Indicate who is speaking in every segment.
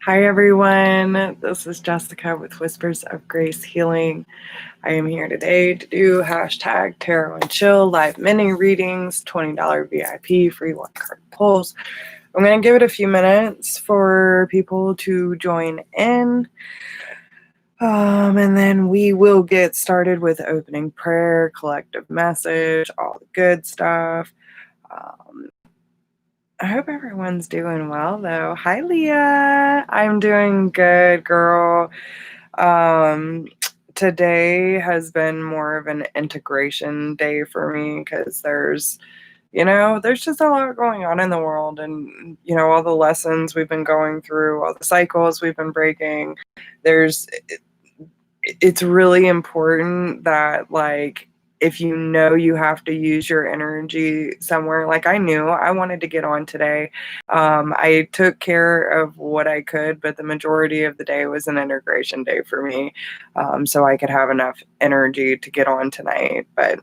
Speaker 1: Hi, everyone. This is Jessica with Whispers of Grace Healing. I am here today to do hashtag Tarot and Chill live mini readings, $20 VIP, free one card pulls. I'm going to give it a few minutes for people to join in. And then we will get started with opening prayer, collective message, all the good stuff. I hope everyone's doing well, though. Hi, Leah. I'm doing good, girl. Today has been more of an integration day for me because there's just a lot going on in the world, and, all the lessons we've been going through, all the cycles we've been breaking. It's really important that, like, if you have to use your energy somewhere, like I knew I wanted to get on today. I took care of what I could, but the majority of the day was an integration day for me, so I could have enough energy to get on tonight. But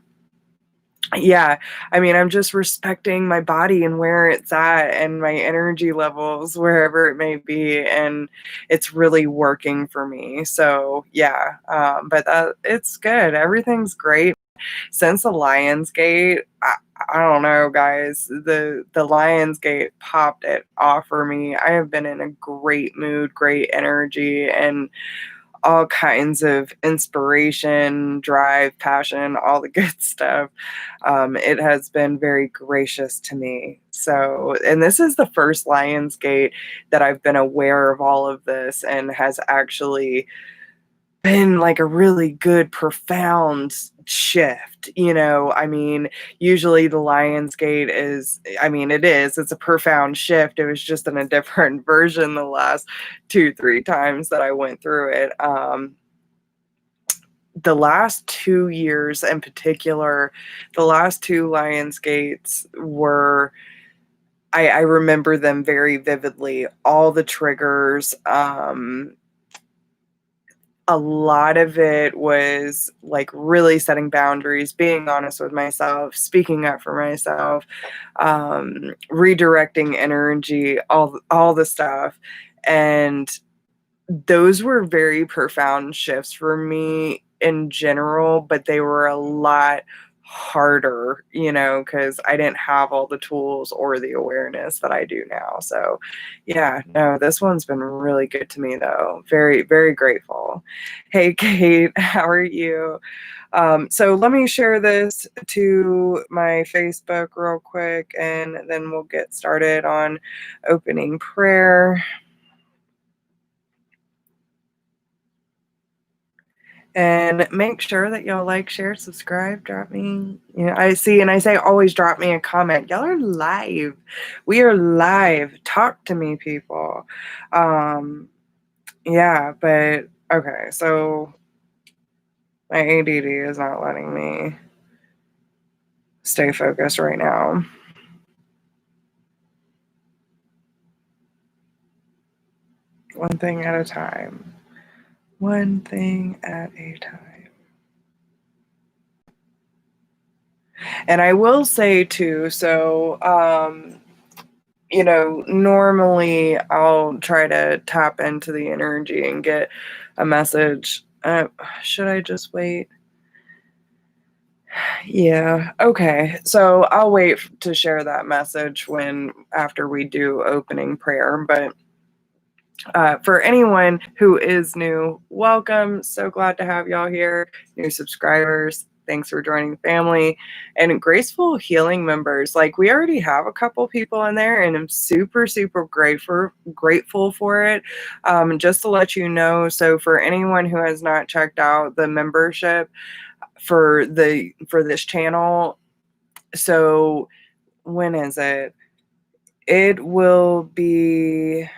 Speaker 1: yeah, I mean, I'm just respecting my body and where it's at and my energy levels, wherever it may be. And it's really working for me. So yeah, but it's good. Everything's great. Since the Lionsgate, I don't know, guys, the Lionsgate popped it off for me. I have been in a great mood, great energy, and all kinds of inspiration, drive, passion, all the good stuff. It has been very gracious to me. So, and this is the first Lionsgate that I've been aware of all of this and has actually been like a really good, profound shift. I mean, usually the Lionsgate it's a profound shift. It was just in a different version the last 2-3 times that I went through it. The last 2 years in particular, the last 2 Lionsgates were, I remember them very vividly. All the triggers, a lot of it was like really setting boundaries, being honest with myself, speaking up for myself, redirecting energy, all the stuff. And those were very profound shifts for me in general, but they were a lot harder, because I didn't have all the tools or the awareness that I do now. So yeah, no, this one's been really good to me, though. Very, very grateful. Hey, Kate, how are you? So let me share this to my Facebook real quick, and then we'll get started on opening prayer. And make sure that y'all like, share, subscribe, drop me. I see, and I say always drop me a comment. Y'all are live. We are live. Talk to me, people. Yeah, but okay, so my ADD is not letting me stay focused right now. One thing at a time. One thing at a time. And I will say too, so normally I'll try to tap into the energy and get a message. Should I just wait? Yeah. Okay. So I'll wait to share that message after we do opening prayer. But for anyone who is new, welcome. So glad to have y'all here. New subscribers, thanks for joining the family. And Graceful Healing members, like, we already have a couple people in there, and I'm super, super grateful for it. Just to let you know, so for anyone who has not checked out the membership for this channel, so when is it? It will be...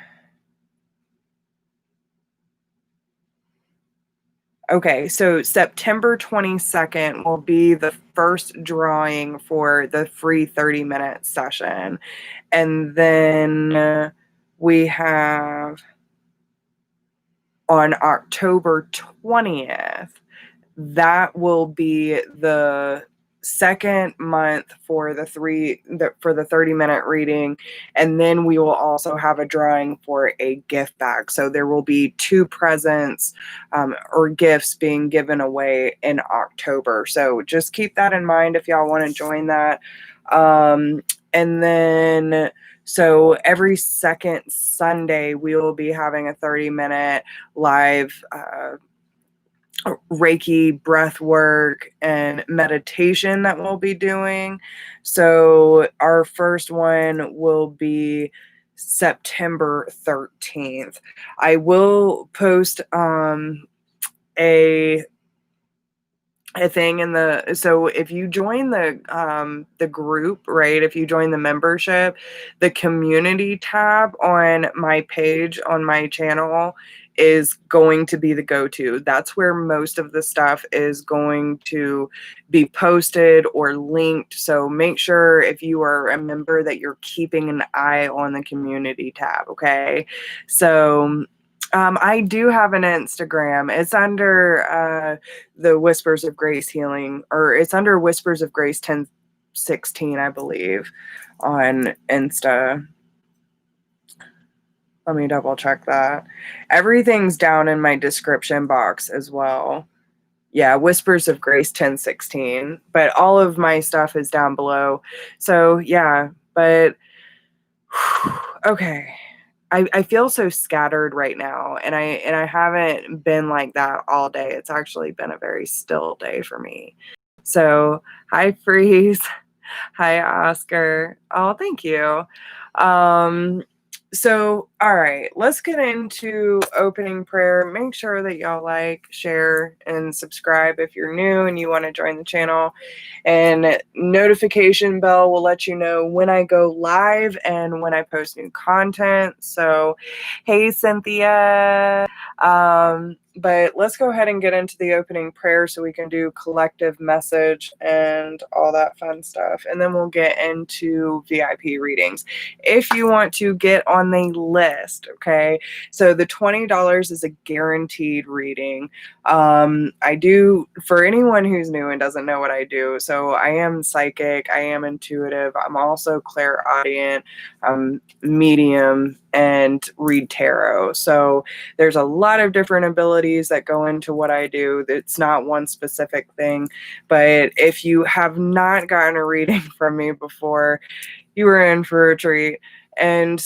Speaker 1: Okay, so September 22nd will be the first drawing for the free 30-minute session. And then we have on October 20th, that will be the second month for the 30-minute reading, and then we will also have a drawing for a gift bag. So there will be 2 presents or gifts being given away in October. So just keep that in mind if y'all want to join that. And then, so every second Sunday, we will be having a 30-minute live Reiki, breath work, and meditation that we'll be doing. So our first one will be September 13th. I will post a thing in the, so if you join the group, right, if you join the membership, the community tab on my page on my channel is going to be the go-to. That's where most of the stuff is going to be posted or linked. So make sure if you are a member that you're keeping an eye on the community tab. Okay, so I do have an Instagram. It's under the Whispers of Grace Healing, or it's under Whispers of Grace 1016, I believe, on Insta. Let me double check that. Everything's down in my description box as well. Yeah, Whispers of Grace 1016. But all of my stuff is down below. So yeah, but okay. I feel so scattered right now, and I haven't been like that all day. It's actually been a very still day for me. So hi Freeze. Hi Oscar. Oh, thank you. So all right, let's get into opening prayer. Make sure that y'all like, share, and subscribe if you're new and you want to join the channel. And notification bell will let you know when I go live and when I post new content. So, hey, Cynthia. But let's go ahead and get into the opening prayer so we can do collective message and all that fun stuff. And then we'll get into VIP readings. If you want to get on the list, okay? So the $20 is a guaranteed reading. I do, for anyone who's new and doesn't know what I do, so I am psychic, I am intuitive, I'm also clairaudient, medium, and read tarot. So there's a lot of different abilities that go into what I do. It's not one specific thing, but if you have not gotten a reading from me before, you are in for a treat. And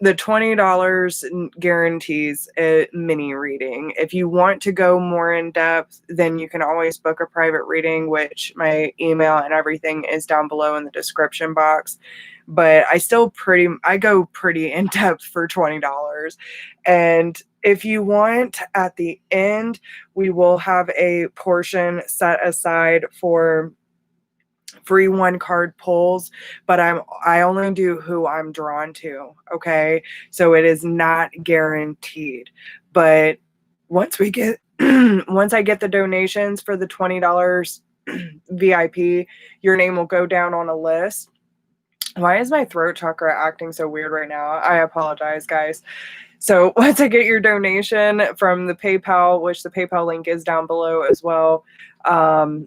Speaker 1: the $20 guarantees a mini reading. If you want to go more in depth, then you can always book a private reading, which my email and everything is down below in the description box. But I go pretty in depth for $20. And if you want, at the end, we will have a portion set aside for free 1-card pulls, but I only do who I'm drawn to, okay? So it is not guaranteed. But once we get once I get the donations for the $20 VIP, your name will go down on a list. Why is my throat chakra acting so weird right now? I apologize, guys. So once I get your donation from the PayPal, which the PayPal link is down below as well, I'll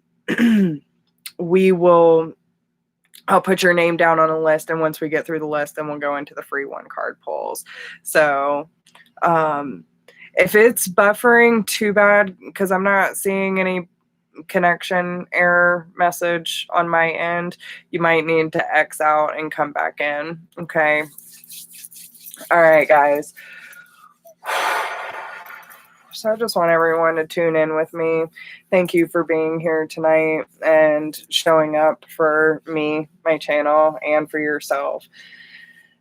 Speaker 1: put your name down on a list, and once we get through the list, then we'll go into the free 1-card pulls. So if it's buffering, too bad, because I'm not seeing any connection error message on my end. You might need to X out and come back in. Okay. All right, guys. So I just want everyone to tune in with me. Thank you for being here tonight and showing up for me, my channel, and for yourself.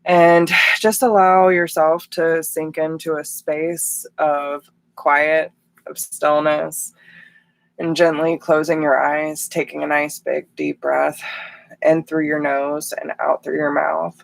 Speaker 1: And just allow yourself to sink into a space of quiet, of stillness, and gently closing your eyes, taking a nice big deep breath in through your nose and out through your mouth.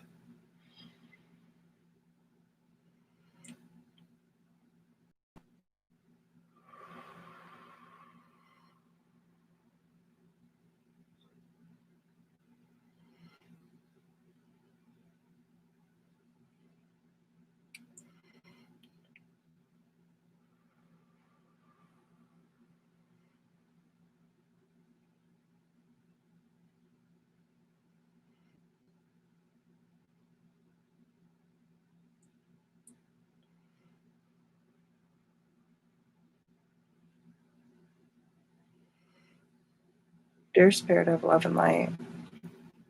Speaker 1: Dear Spirit of love and light,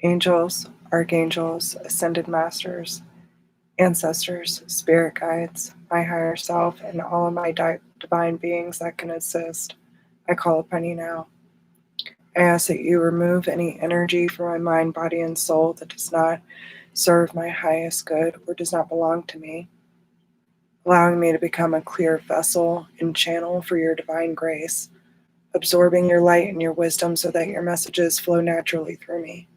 Speaker 1: angels, archangels, ascended masters, ancestors, spirit guides, my higher self, and all of my divine beings that can assist, I call upon you now. I ask that you remove any energy from my mind, body, and soul that does not serve my highest good or does not belong to me, allowing me to become a clear vessel and channel for your divine grace, absorbing your light and your wisdom so that your messages flow naturally through me.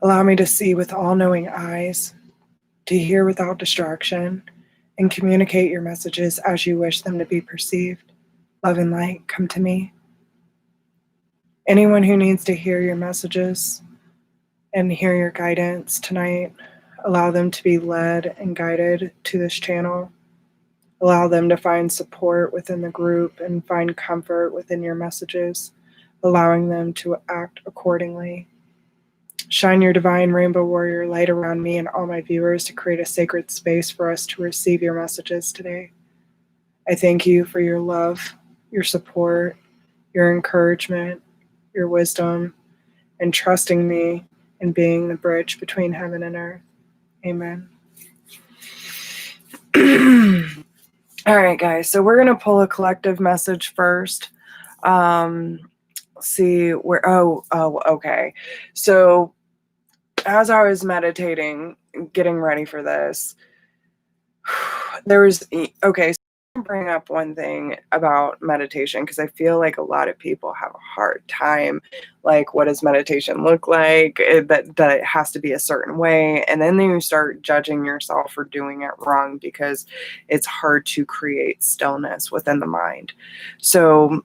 Speaker 1: Allow me to see with all-knowing eyes, to hear without distraction, and communicate your messages as you wish them to be perceived. Love and light, come to me. Anyone who needs to hear your messages and hear your guidance tonight, allow them to be led and guided to this channel. Allow them to find support within the group and find comfort within your messages, allowing them to act accordingly. Shine your divine rainbow warrior light around me and all my viewers to create a sacred space for us to receive your messages today. I thank you for your love, your support, your encouragement, your wisdom, and trusting me in being the bridge between heaven and earth. Amen. All right, guys, so we're going to pull a collective message first. See where, okay. So as I was meditating, getting ready for this, there was, okay, so I'm going to bring up one thing about meditation because I feel like a lot of people have a hard time, like, what does meditation look like? That it has to be a certain way. And then you start judging yourself for doing it wrong because it's hard to create stillness within the mind. So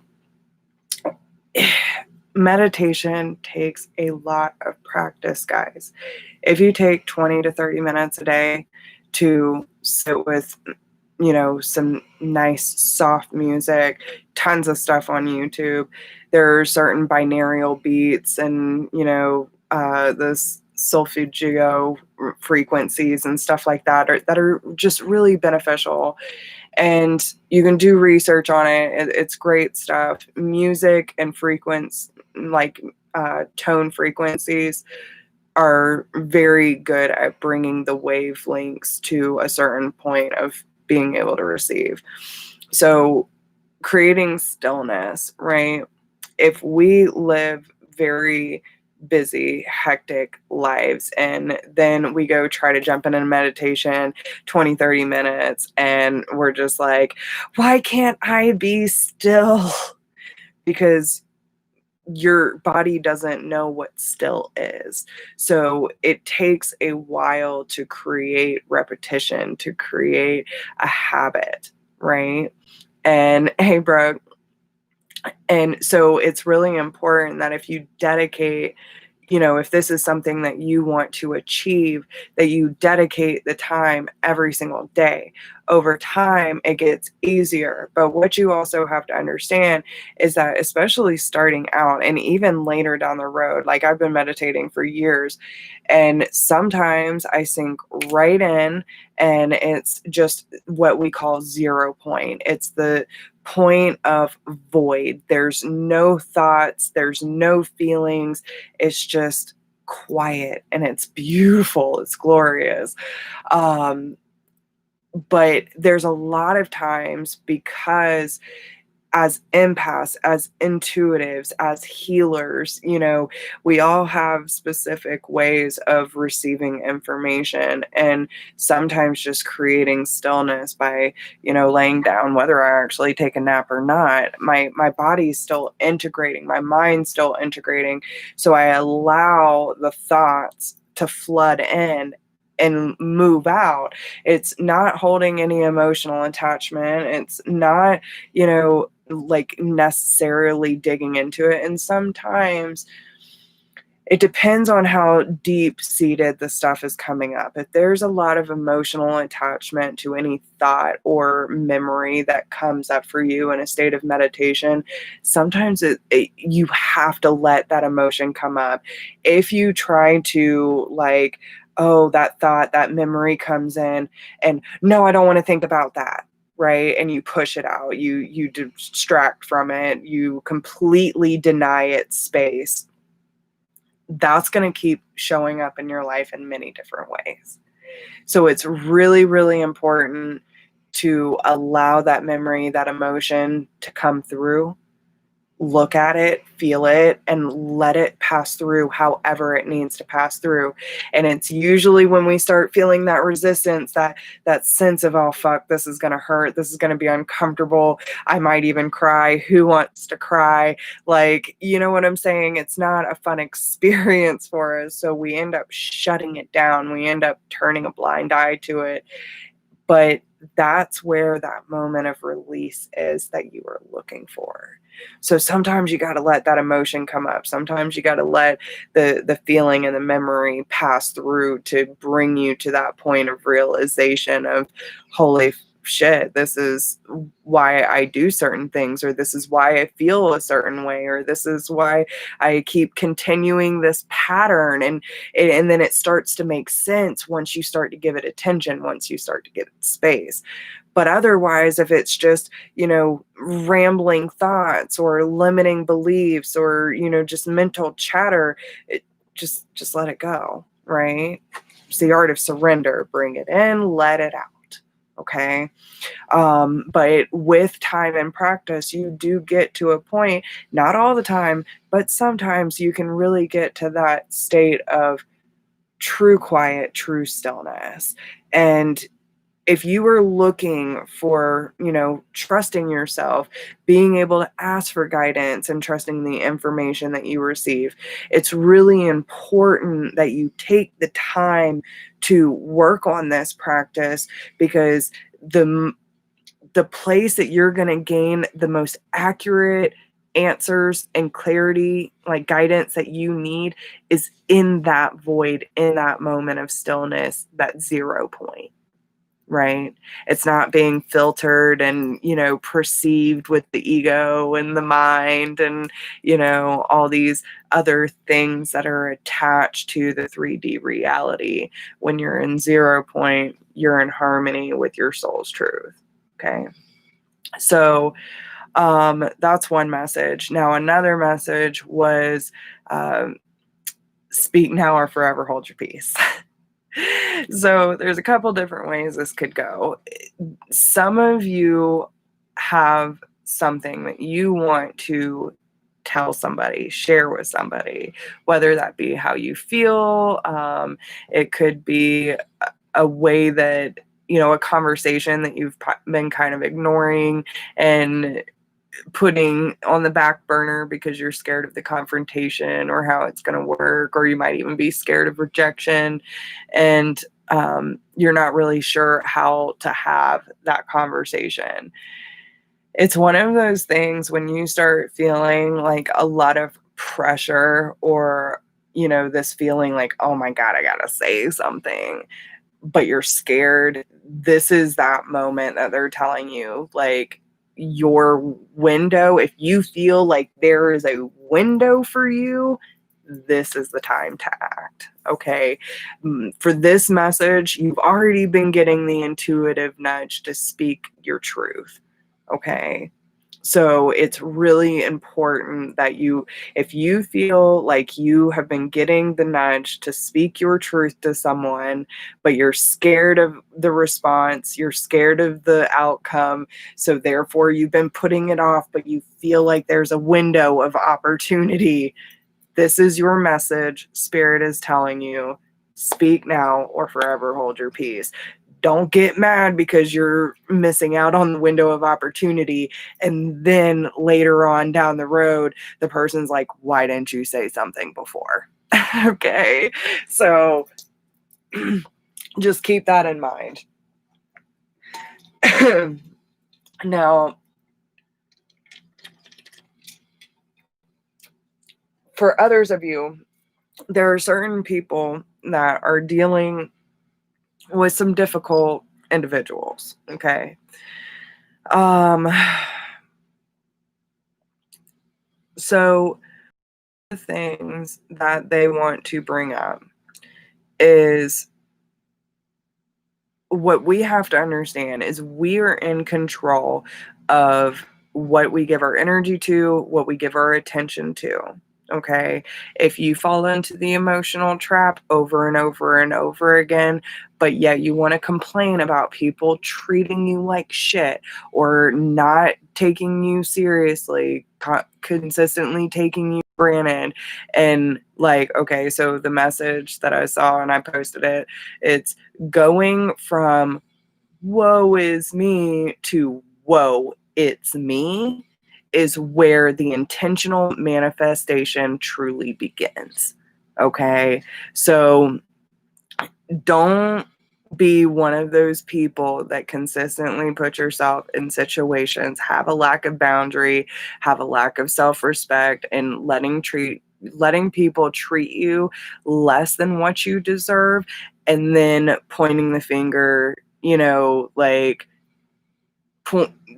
Speaker 1: meditation takes a lot of practice, guys. If you take 20 to 30 minutes a day to sit with, some nice soft music, tons of stuff on YouTube. There are certain binaural beats and, the solfeggio frequencies and stuff like that are just really beneficial. And you can do research on it. It's great stuff. Music and tone frequencies are very good at bringing the wavelengths to a certain point of being able to receive. So creating stillness, right? If we live very busy, hectic lives, and then we go try to jump into meditation 20, 30 minutes, and we're just like, why can't I be still? Because your body doesn't know what still is. So it takes a while to create repetition, to create a habit, right? And hey, bro. And so it's really important that if you dedicate, if this is something that you want to achieve, that you dedicate the time every single day. Over time, it gets easier. But what you also have to understand is that, especially starting out and even later down the road, like, I've been meditating for years, and sometimes I sink right in, and it's just what we call 0 point. It's the point of void. There's no thoughts, there's no feelings. It's just quiet, and it's beautiful. It's glorious. But there's a lot of times, because as empaths, as intuitives, as healers, we all have specific ways of receiving information, and sometimes just creating stillness by, laying down, whether I actually take a nap or not, my body's still integrating, my mind's still integrating. So I allow the thoughts to flood in and move out. It's not holding any emotional attachment. It's not, like, necessarily digging into it. And sometimes it depends on how deep seated the stuff is coming up. If there's a lot of emotional attachment to any thought or memory that comes up for you in a state of meditation, sometimes you have to let that emotion come up. If you try to, like, oh, that thought, that memory comes in, and no, I don't want to think about that. right? And you push it out, you distract from it, you completely deny it space. That's going to keep showing up in your life in many different ways. So it's really, really important to allow that memory, that emotion to come through, look at it, feel it, and let it pass through however it needs to pass through. And it's usually when we start feeling that resistance, that sense of, oh fuck, this is gonna hurt, this is gonna be uncomfortable, I might even cry. Who wants to cry? Like, you know what I'm saying? It's not a fun experience for us. So we end up shutting it down. We end up turning a blind eye to it. But that's where that moment of release is that you are looking for. So sometimes you got to let that emotion come up. Sometimes you got to let the feeling and the memory pass through to bring you to that point of realization of, holy shit, this is why I do certain things, or this is why I feel a certain way, or this is why I keep continuing this pattern. And then it starts to make sense once you start to give it attention, once you start to give it space. But otherwise, if it's just, rambling thoughts or limiting beliefs or, just mental chatter, just let it go, right? It's the art of surrender. Bring it in, let it out. Okay. But with time and practice, you do get to a point, not all the time, but sometimes you can really get to that state of true quiet, true stillness. And if you are looking for, trusting yourself, being able to ask for guidance and trusting the information that you receive, it's really important that you take the time to work on this practice, because the place that you're going to gain the most accurate answers and clarity, like guidance that you need, is in that void, in that moment of stillness, that 0 point. Right? It's not being filtered and, perceived with the ego and the mind and, all these other things that are attached to the 3D reality. When you're in 0 point, you're in harmony with your soul's truth. Okay. So, that's one message. Now, another message was, speak now or forever hold your peace. So there's a couple different ways this could go. Some of you have something that you want to tell somebody, share with somebody, whether that be how you feel. It could be a way that, a conversation that you've been kind of ignoring and putting on the back burner because you're scared of the confrontation or how it's going to work, or you might even be scared of rejection, and you're not really sure how to have that conversation. It's one of those things when you start feeling like a lot of pressure, or this feeling like, oh my God, I gotta say something, but you're scared. This is that moment that they're telling you, like, your window, if you feel like there is a window for you, this is the time to act. Okay. For this message, you've already been getting the intuitive nudge to speak your truth. Okay. So it's really important that if you feel like you have been getting the nudge to speak your truth to someone, but you're scared of the response, you're scared of the outcome, so therefore you've been putting it off, but you feel like there's a window of opportunity, this is your message. Spirit is telling you, speak now or forever hold your peace. Don't get mad because you're missing out on the window of opportunity. And then later on down the road, the person's like, why didn't you say something before? Okay. So just keep that in mind. Now, for others of you, there are certain people that are dealing with some difficult individuals. Okay. So the things that they want to bring up is what we have to understand is we are in control of what we give our energy to, what we give our attention to. Okay. If you fall into the emotional trap over and over and over again, but yet you want to complain about people treating you like shit or not taking you seriously, consistently taking you for granted. And like, okay, so the message that I saw and I posted it, it's going from woe is me to whoa, it's me is where the intentional manifestation truly begins. Okay. So don't be one of those people that consistently put yourself in situations, have a lack of boundary, have a lack of self-respect, and letting people treat you less than what you deserve, and then pointing the finger, like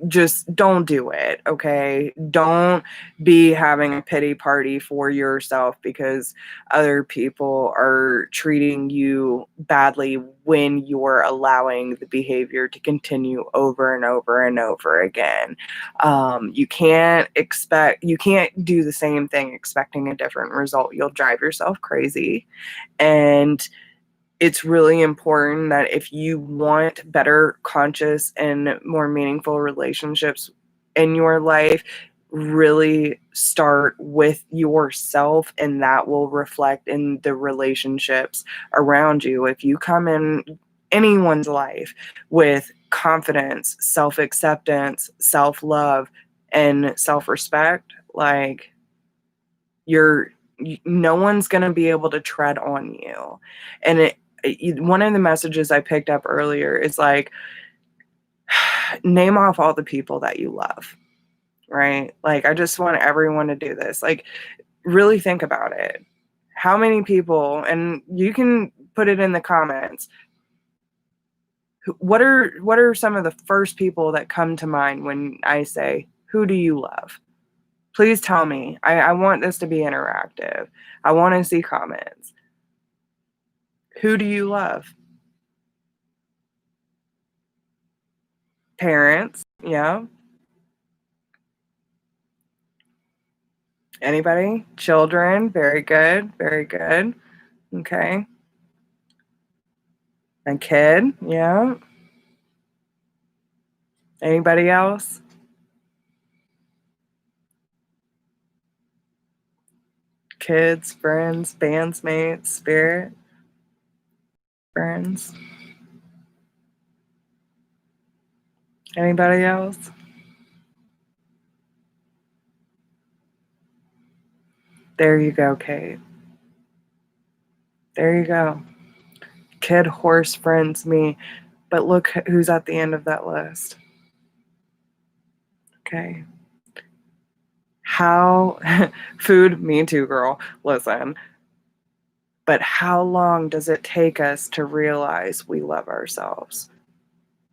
Speaker 1: just don't do it. Okay, don't be having a pity party for yourself because other people are treating you badly when you're allowing the behavior to continue over and over and over again. You can't do the same thing expecting a different result. You'll drive yourself crazy. And it's really important that if you want better, conscious, and more meaningful relationships in your life, really start with yourself, and that will reflect in the relationships around you. If you come in anyone's life with confidence, self acceptance, self love, and self respect, like you're no one's going to be able to tread on you. And one of the messages I picked up earlier is like, name off all the people that you love, right? Like, I just want everyone to do this. Like, really think about it. How many people, and you can put it in the comments, what are some of the first people that come to mind when I say, who do you love? Please tell me. I want this to be interactive. I want to see comments. Who do you love? Parents, yeah. Anybody? Children, very good, very good. Okay. A kid, yeah. Anybody else? Kids, friends, bandsmates, spirit, friends. Anybody else? There you go, Kate. There you go. Kid, horse, friends, me. But look who's at the end of that list. Okay. How food, me too, girl. Listen. But how long does it take us to realize we love ourselves?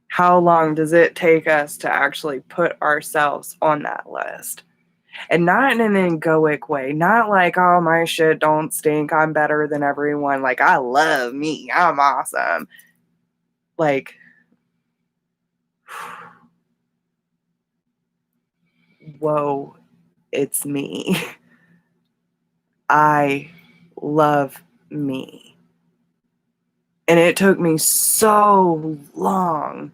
Speaker 1: How long does it take us to actually put ourselves on that list? And not in an egoic way, not like, oh, my shit don't stink, I'm better than everyone, like, I love me, I'm awesome. Like, whoa, it's me. I love me. And it took me so long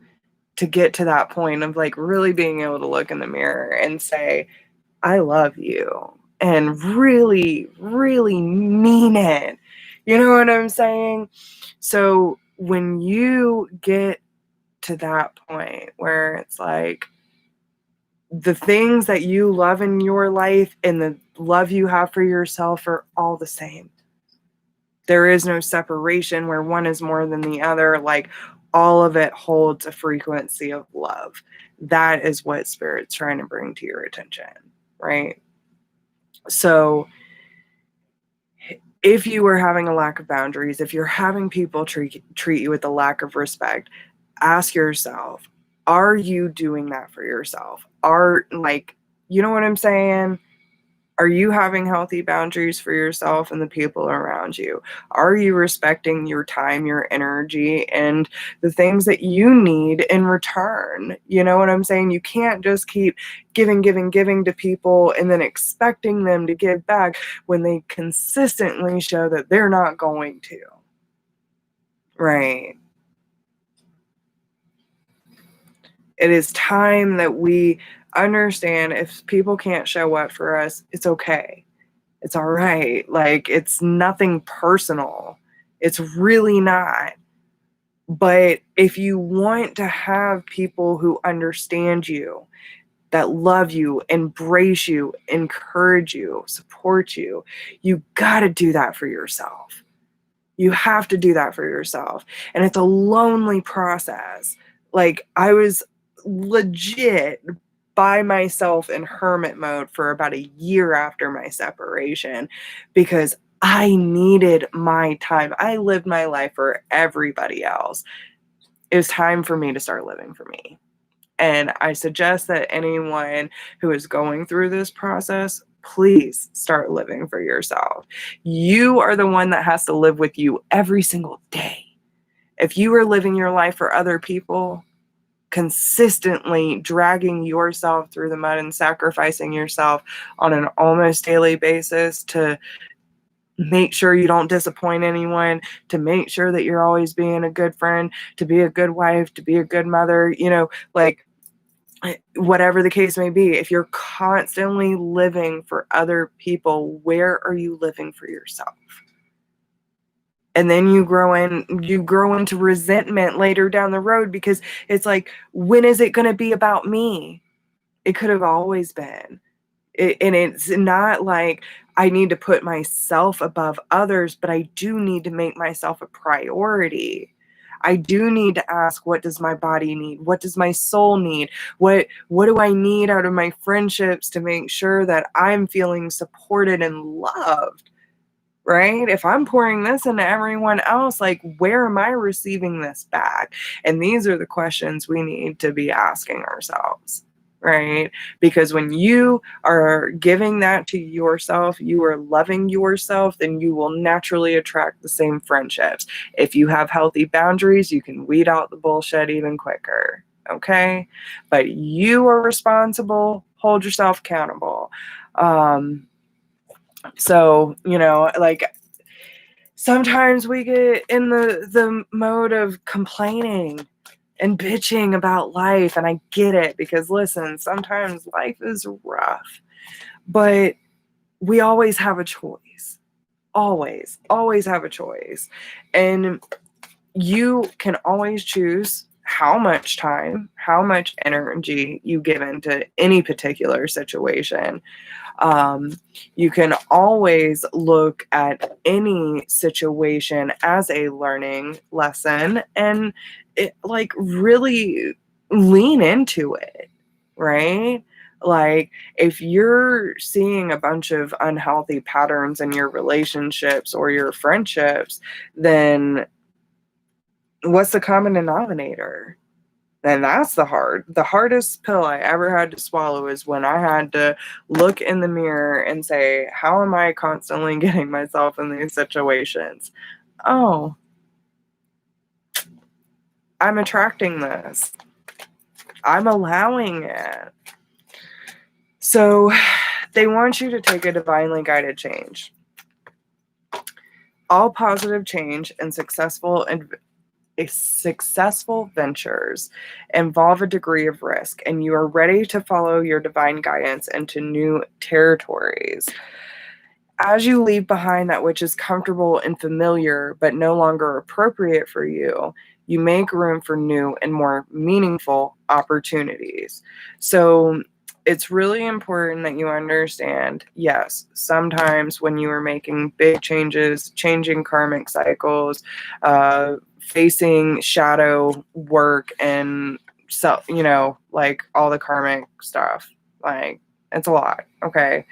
Speaker 1: to get to that point of like really being able to look in the mirror and say, I love you, and really, really mean it. You know what I'm saying? So when you get to that point where it's like the things that you love in your life and the love you have for yourself are all the same. There is no separation where one is more than the other. Like, all of it holds a frequency of love. That is what Spirit's trying to bring to your attention, right? So if you are having a lack of boundaries, if you're having people treat you with a lack of respect, ask yourself, are you doing that for yourself? You know what I'm saying? Are you having healthy boundaries for yourself and the people around you? Are you respecting your time, your energy, and the things that you need in return? You know what I'm saying? You can't just keep giving, giving, giving to people and then expecting them to give back when they consistently show that they're not going to. Right. It is time that we understand if people can't show up for us, it's okay. It's all right. Like, it's nothing personal. It's really not. But if you want to have people who understand you, that love you, embrace you, encourage you, support you, you got to do that for yourself. You have to do that for yourself. And it's a lonely process. Like, I was legit by myself in hermit mode for about a year after my separation because I needed my time. I lived my life for everybody else. It was time for me to start living for me. And I suggest that anyone who is going through this process, please start living for yourself. You are the one that has to live with you every single day. If you are living your life for other people, consistently dragging yourself through the mud and sacrificing yourself on an almost daily basis to make sure you don't disappoint anyone, to make sure that you're always being a good friend, to be a good wife, to be a good mother, like whatever the case may be, if you're constantly living for other people, where are you living for yourself? And then you grow into resentment later down the road because it's like, when is it going to be about me? It could have always been. And it's not like I need to put myself above others, but I do need to make myself a priority. I do need to ask, what does my body need? What does my soul need? What do I need out of my friendships to make sure that I'm feeling supported and loved? Right? If I'm pouring this into everyone else, like, where am I receiving this back? And these are the questions we need to be asking ourselves, right? Because when you are giving that to yourself, you are loving yourself, then you will naturally attract the same friendships. If you have healthy boundaries, you can weed out the bullshit even quicker, okay? But you are responsible. Hold yourself accountable. So, like, sometimes we get in the mode of complaining and bitching about life, and I get it because, listen, sometimes life is rough, but we always have a choice. Always have a choice. And you can always choose how much time, how much energy you give into any particular situation. You can always look at any situation as a learning lesson and really lean into it, right? Like, if you're seeing a bunch of unhealthy patterns in your relationships or your friendships, then what's the common denominator? And that's the hardest pill I ever had to swallow is when I had to look in the mirror and say, how am I constantly getting myself in these situations? Oh, I'm attracting this. I'm allowing it. So they want you to take a divinely guided change. All positive change and successful ventures involve a degree of risk, and you are ready to follow your divine guidance into new territories. As you leave behind that which is comfortable and familiar but no longer appropriate for you, you make room for new and more meaningful opportunities. So it's really important that you understand, yes, sometimes when you are making big changes, changing karmic cycles, facing shadow work and like all the karmic stuff, like, it's a lot, okay?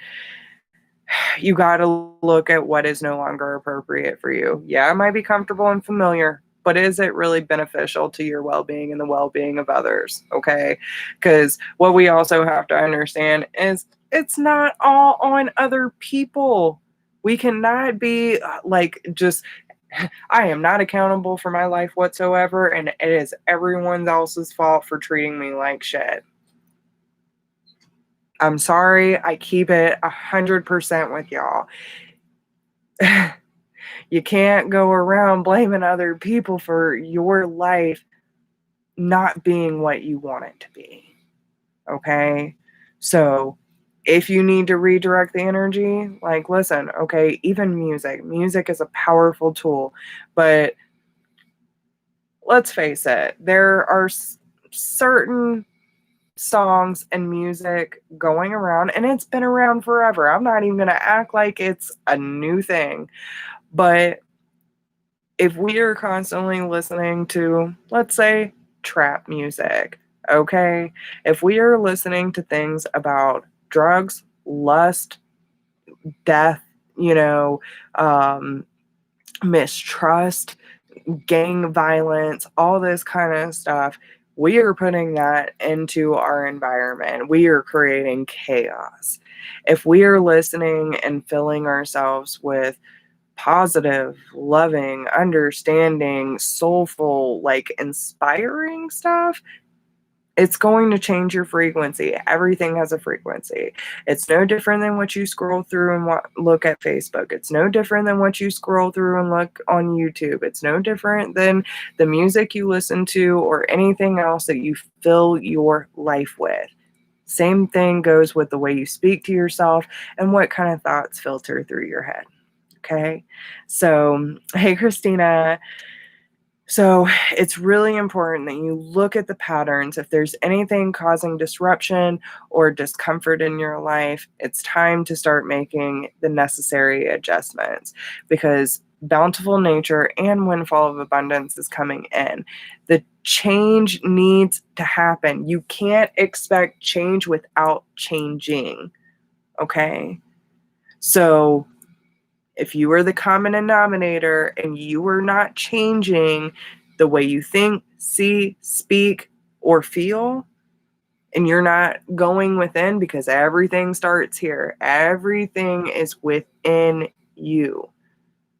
Speaker 1: You got to look at what is no longer appropriate for you. Yeah, it might be comfortable and familiar, but is it really beneficial to your well-being and the well-being of others? Okay? Because what we also have to understand is it's not all on other people. We cannot be like just I am not accountable for my life whatsoever, and it is everyone else's fault for treating me like shit. I'm sorry. I keep it 100% with y'all. You can't go around blaming other people for your life not being what you want it to be. Okay? So, if you need to redirect the energy, like, listen, okay, even music is a powerful tool, but let's face it, there are certain songs and music going around, and it's been around forever. I'm not even going to act like it's a new thing, but if we are constantly listening to, let's say, trap music, okay, if we are listening to things about drugs, lust, death, you know, mistrust, gang violence, all this kind of stuff, we are putting that into our environment. We are creating chaos. If we are listening and filling ourselves with positive, loving, understanding, soulful, like inspiring stuff, it's going to change your frequency. Everything has a frequency. It's no different than what you scroll through and look at Facebook. It's no different than what you scroll through and look on YouTube. It's no different than the music you listen to or anything else that you fill your life with. Same thing goes with the way you speak to yourself and what kind of thoughts filter through your head. Okay. So, hey, Christina. So, it's really important that you look at the patterns. If there's anything causing disruption or discomfort in your life, it's time to start making the necessary adjustments because bountiful nature and windfall of abundance is coming in. The change needs to happen. You can't expect change without changing. Okay. So, if you are the common denominator and you are not changing the way you think, see, speak, or feel, and you're not going within, because everything starts here, everything is within you.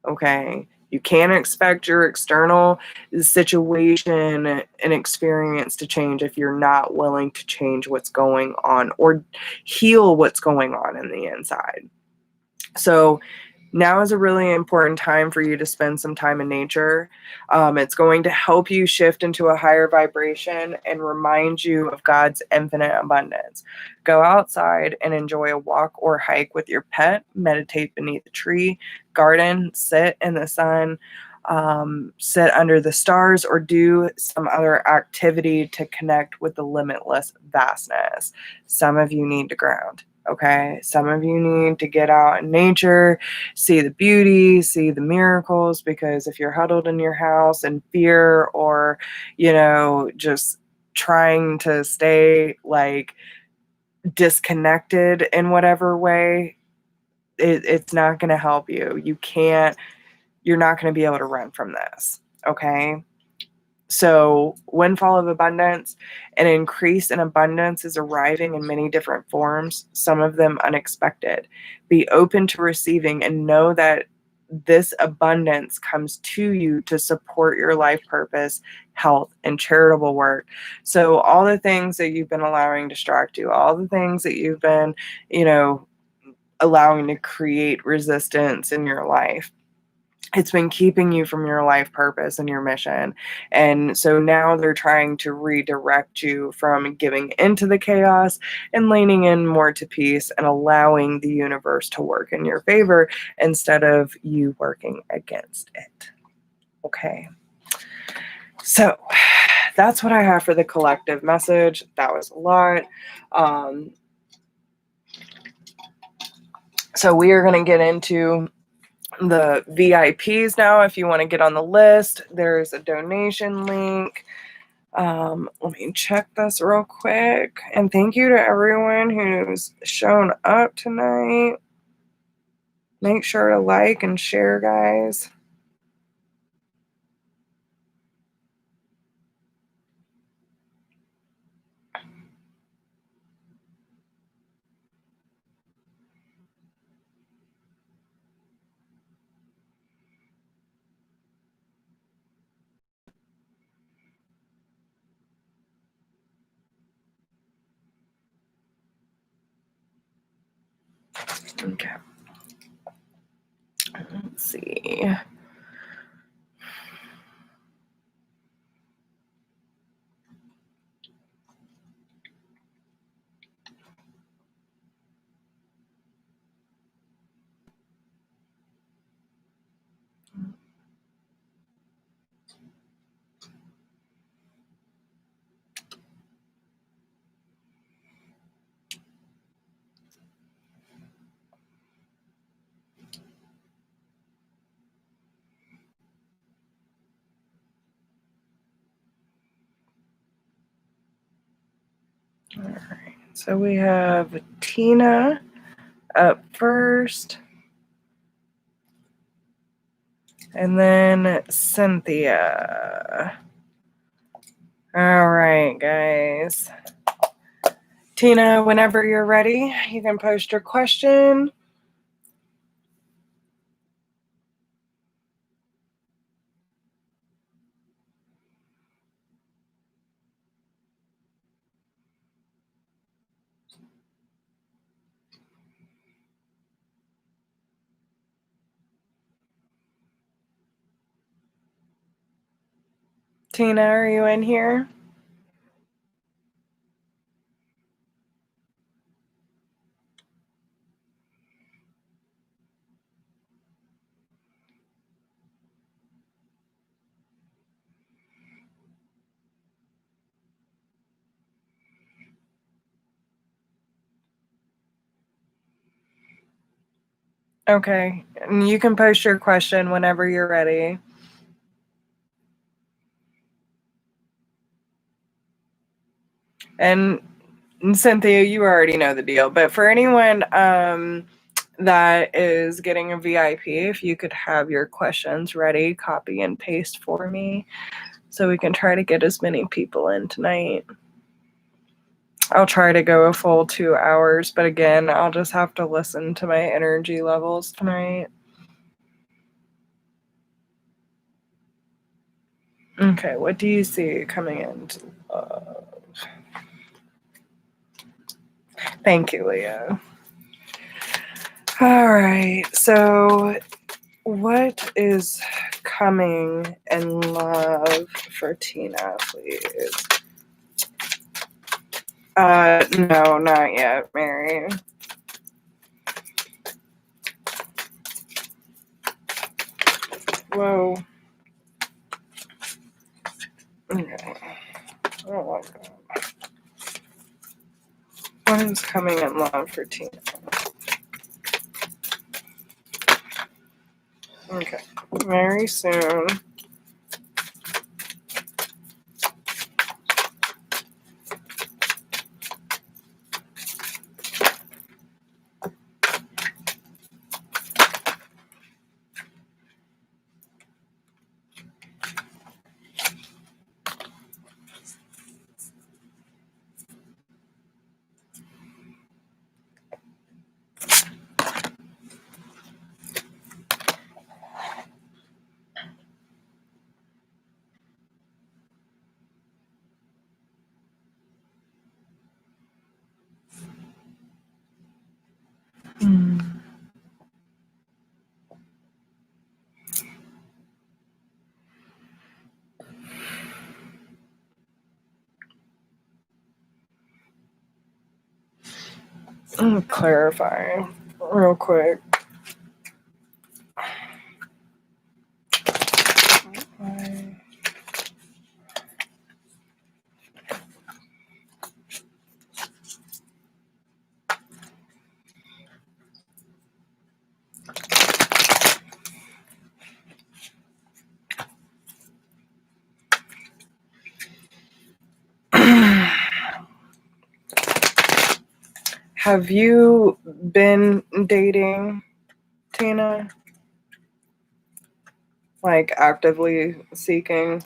Speaker 1: Okay. You can't expect your external situation and experience to change if you're not willing to change what's going on or heal what's going on in the inside. So, now is a really important time for you to spend some time in nature. It's going to help you shift into a higher vibration and remind you of God's infinite abundance. Go outside and enjoy a walk or hike with your pet, meditate beneath a tree, garden, sit in the sun, sit under the stars, or do some other activity to connect with the limitless vastness. Some of you need to ground. Okay, some of you need to get out in nature, see the beauty, see the miracles, because if you're huddled in your house in fear or, just trying to stay like disconnected in whatever way, it's not going to help you. You're not going to be able to run from this. Okay. So, windfall of abundance, an increase in abundance is arriving in many different forms, some of them unexpected. Be open to receiving and know that this abundance comes to you to support your life purpose, health, and charitable work. So, all the things that you've been allowing distract you, all the things that you've been, allowing to create resistance in your life, it's been keeping you from your life purpose and your mission. And so now they're trying to redirect you from giving into the chaos and leaning in more to peace and allowing the universe to work in your favor instead of you working against it. Okay. So that's what I have for the collective message. That was a lot. So we are going to get into the VIPs now. If you want to get on the list, there's a donation link. Let me check this real quick. And thank you to everyone who's shown up tonight. Make sure to like and share, guys. Okay. Let's see. All right. So we have Tina up first. And then Cynthia. All right, guys. Tina, whenever you're ready, you can post your question. Tina, are you in here? Okay. And you can post your question whenever you're ready. And Cynthia, you already know the deal. But for anyone that is getting a VIP, if you could have your questions ready, copy and paste for me so we can try to get as many people in tonight. I'll try to go a full 2 hours, but again, I'll just have to listen to my energy levels tonight. Okay, what do you see coming into love? Thank you, Leo. All right, so what is coming in love for Tina, please? No, not yet, Mary. Whoa. Okay. Oh my God. What is coming in love for Tina? Okay. Very soon. Let me clarify real quick. Have you been dating, Tina? Like actively seeking?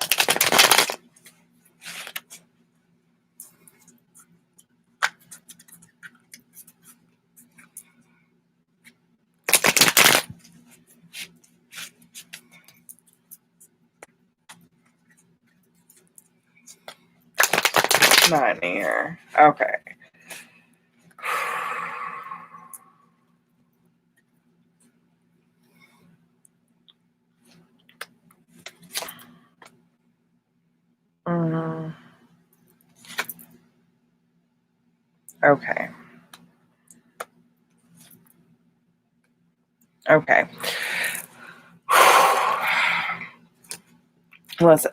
Speaker 1: Not near. Okay. Mm, okay. Okay. Listen,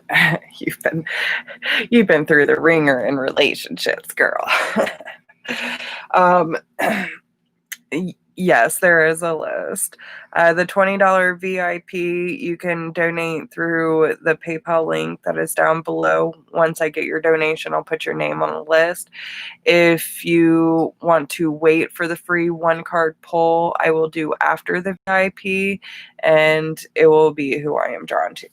Speaker 1: you've been through the ringer in relationships, girl. um, yes, there is a list. The $20 VIP, you can donate through the PayPal link that is down below. Once I get your donation, I'll put your name on the list. If you want to wait for the free one card pull, I will do after the VIP, and it will be who I am drawn to.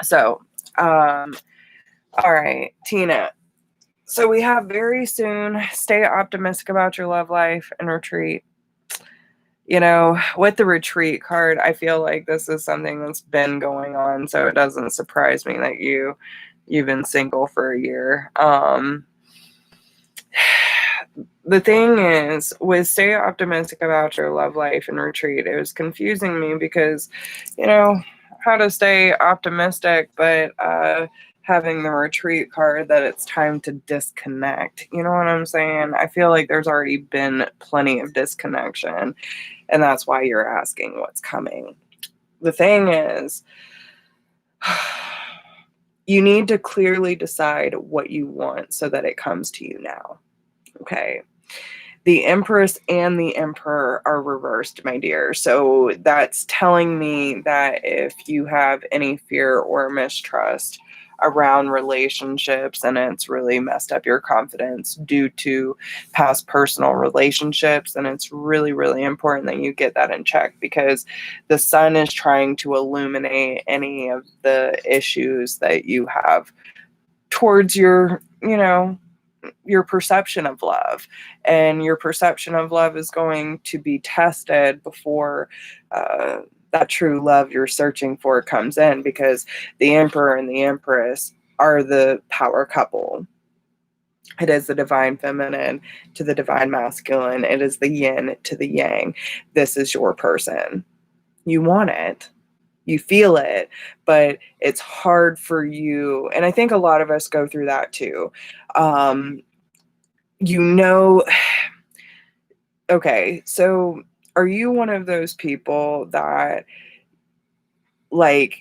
Speaker 1: So, all right, Tina. So we have very soon, stay optimistic about your love life and retreat. You know, with the retreat card, I feel like this is something that's been going on, so it doesn't surprise me that you've been single for a year. The thing is, with stay optimistic about your love life and retreat, it was confusing me because, how to stay optimistic, but having the retreat card that it's time to disconnect. You know what I'm saying? I feel like there's already been plenty of disconnection, and that's why you're asking what's coming. The thing is, you need to clearly decide what you want so that it comes to you now. Okay. The Empress and the Emperor are reversed, my dear. So that's telling me that if you have any fear or mistrust around relationships and it's really messed up your confidence due to past personal relationships, and it's really, really important that you get that in check, because the sun is trying to illuminate any of the issues that you have towards your perception of love, and your perception of love is going to be tested before that true love you're searching for comes in, because the Emperor and the Empress are the power couple. It is the divine feminine to the divine masculine. It is the yin to the yang. This is your person. You want it. You feel it, but it's hard for you. And I think a lot of us go through that too. Um, you know, okay, so are you one of those people that, like,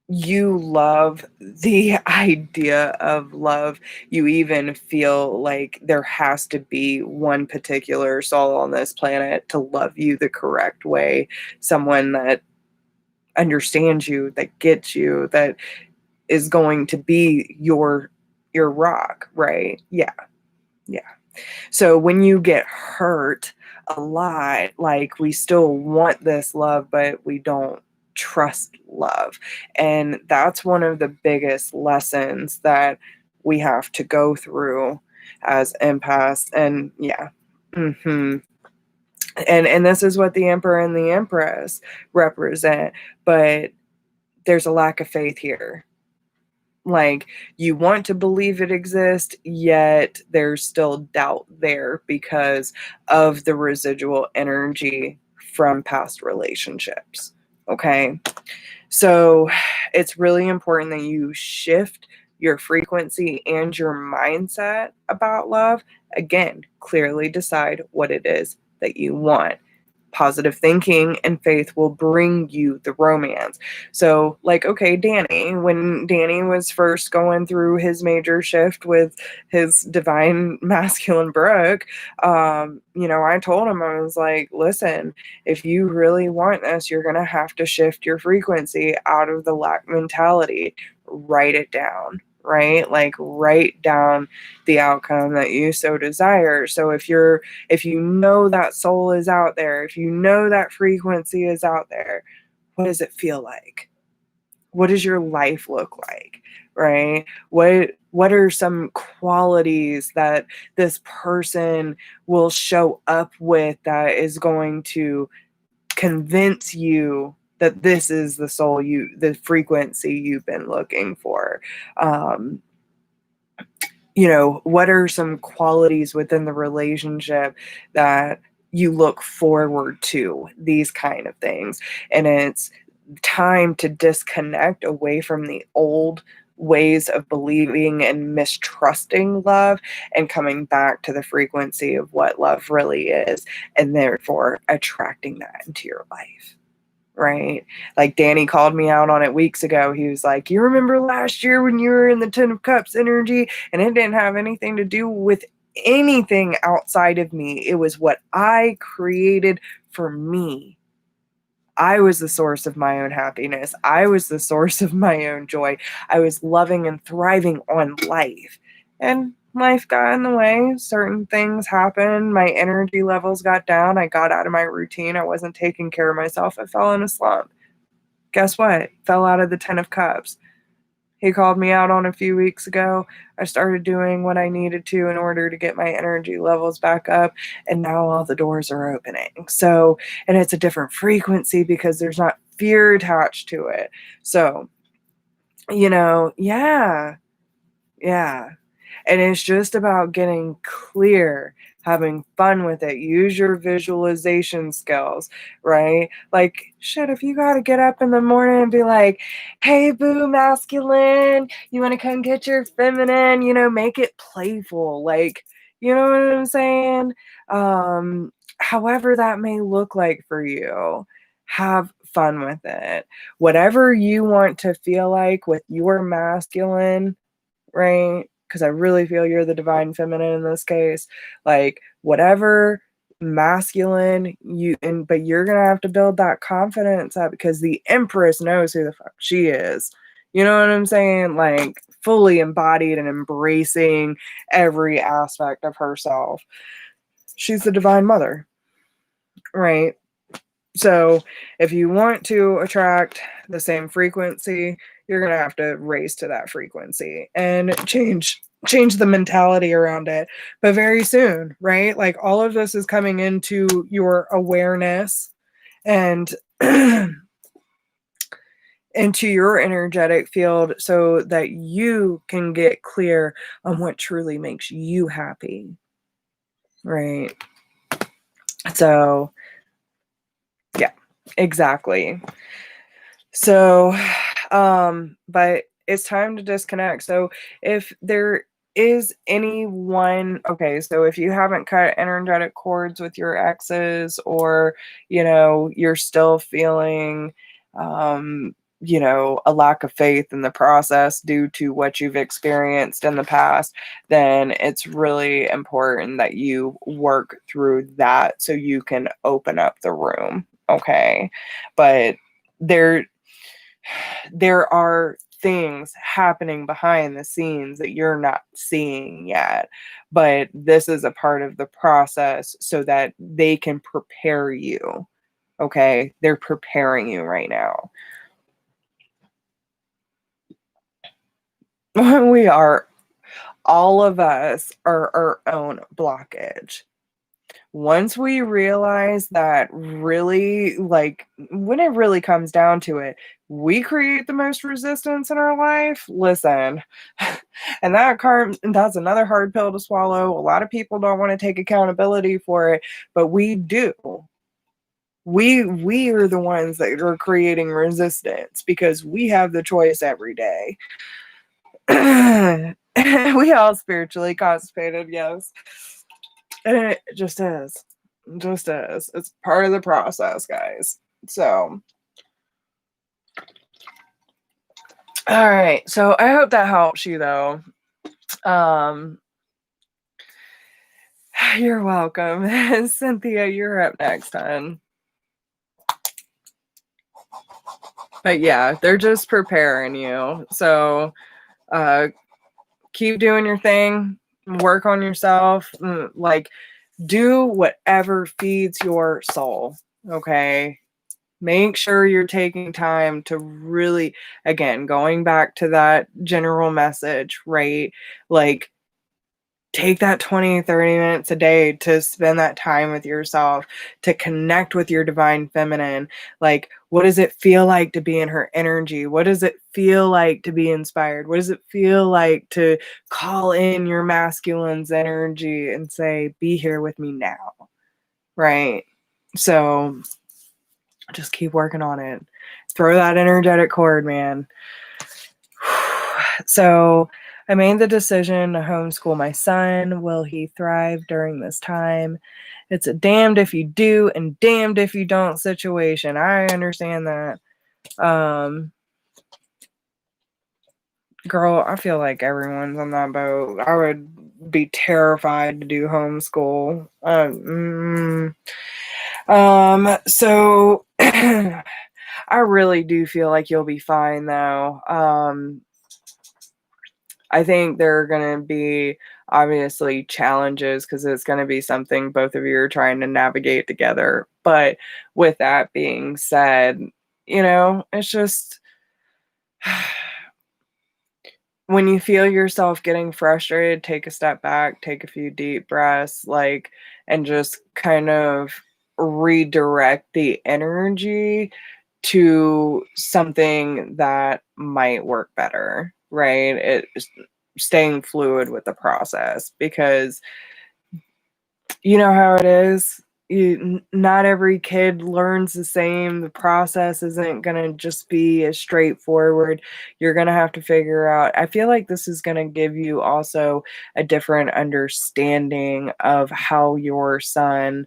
Speaker 1: you love the idea of love? You even feel like there has to be one particular soul on this planet to love you the correct way, someone that understands you, that gets you, that is going to be your rock, right? Yeah. Yeah. So when you get hurt a lot, like, we still want this love, but we don't trust love. And that's one of the biggest lessons that we have to go through as empaths. And yeah. hmm And this is what the Emperor and the Empress represent. But there's a lack of faith here. Like, you want to believe it exists, yet there's still doubt there because of the residual energy from past relationships. Okay. So it's really important that you shift your frequency and your mindset about love. Again, clearly decide what it is that you want. Positive thinking and faith will bring you the romance. So, like, okay, Danny, when Danny was first going through his major shift with his divine masculine Brooke, I told him, I was like, listen, if you really want this, you're going to have to shift your frequency out of the lack mentality. Write it down. Right? Like, write down the outcome that you so desire. So if you know that soul is out there, if you know that frequency is out there, what does it feel like? What does your life look like? Right? What are some qualities that this person will show up with that is going to convince you that this is the frequency you've been looking for? What are some qualities within the relationship that you look forward to? These kind of things. And it's time to disconnect away from the old ways of believing and mistrusting love and coming back to the frequency of what love really is, and therefore attracting that into your life. Right? Like Danny called me out on it weeks ago. He was like, "You remember last year when you were in the Ten of Cups energy and it didn't have anything to do with anything outside of me. It was what I created for me. I was the source of my own happiness. I was the source of my own joy. I was loving and thriving on life. And life got in the way. Certain things happened. My energy levels got down. I got out of my routine. I wasn't taking care of myself. I fell in a slump. Guess what? Fell out of the Ten of Cups. He called me out on a few weeks ago. I started doing what I needed to in order to get my energy levels back up, and now all the doors are opening. So, and it's a different frequency because there's not fear attached to it. So, yeah. And it's just about getting clear, having fun with it. Use your visualization skills, right? Like, shit, if you got to get up in the morning and be like, "Hey, boo, masculine, you want to come get your feminine?" Make it playful. Like, you know what I'm saying? However that may look like for you, have fun with it. Whatever you want to feel like with your masculine, right? Because I really feel you're the divine feminine in this case. Like, whatever masculine but you're gonna have to build that confidence up, because the Empress knows who the fuck she is. You know what I'm saying? Like, fully embodied and embracing every aspect of herself. She's the divine mother, right? So if you want to attract the same frequency, you're going to have to raise to that frequency and change the mentality around it. But very soon, right? Like, all of this is coming into your awareness and into your energetic field so that you can get clear on what truly makes you happy. Right? So, yeah, exactly. So, but it's time to disconnect. So if there is anyone, okay, so if you haven't cut energetic cords with your exes, or, you're still feeling, a lack of faith in the process due to what you've experienced in the past, then it's really important that you work through that so you can open up the room. Okay. But there are things happening behind the scenes that you're not seeing yet, but this is a part of the process so that they can prepare you. Okay, they're preparing you right now. We are, all of us are our own blockage. Once we realize that, really, like, when it really comes down to it, we create the most resistance in our life. Listen, and that's another hard pill to swallow. A lot of people don't want to take accountability for it, but we do. We are the ones that are creating resistance because we have the choice every day. We all spiritually constipated, yes. And it just is. Just is. It's part of the process, guys. So, all right. So I hope that helps you, though. You're welcome. Cynthia, you're up next, hon. But yeah, they're just preparing you. So keep doing your thing. Work on yourself. Like, do whatever feeds your soul. Okay. Make sure you're taking time to really, again, going back to that general message, right? Like, take that 20-30 minutes a day to spend that time with yourself, to connect with your divine feminine. Like, what does it feel like to be in her energy? What does it feel like to be inspired? What does it feel like to call in your masculine's energy and say, "Be here with me now," right? So just keep working on it. Throw that energetic cord, man. So I made the decision to homeschool my son. Will he thrive during this time? It's a damned if you do and damned if you don't situation. I understand that. Girl, I feel like everyone's on that boat. I would be terrified to do homeschool. So I really do feel like you'll be fine though. I think there are going to be obviously challenges because it's going to be something both of you are trying to navigate together. But with that being said, it's just when you feel yourself getting frustrated, take a step back, take a few deep breaths, and just kind of redirect the energy to something that might work better, right? It's staying fluid with the process because you know how it is. Not every kid learns the same. The process isn't going to just be as straightforward. You're going to have to figure out. I feel like this is going to give you also a different understanding of how your son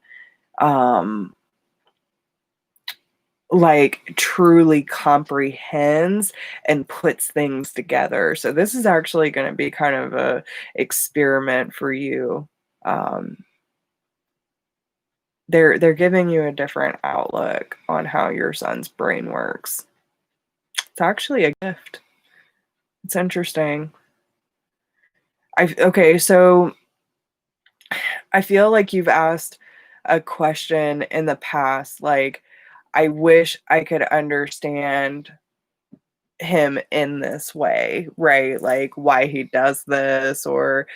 Speaker 1: truly comprehends and puts things together. So this is actually going to be kind of a experiment for you. They're giving you a different outlook on how your son's brain works. It's actually a gift. It's interesting. Okay, so I feel like you've asked a question in the past, like, I wish I could understand him in this way, right? Like why he does this, or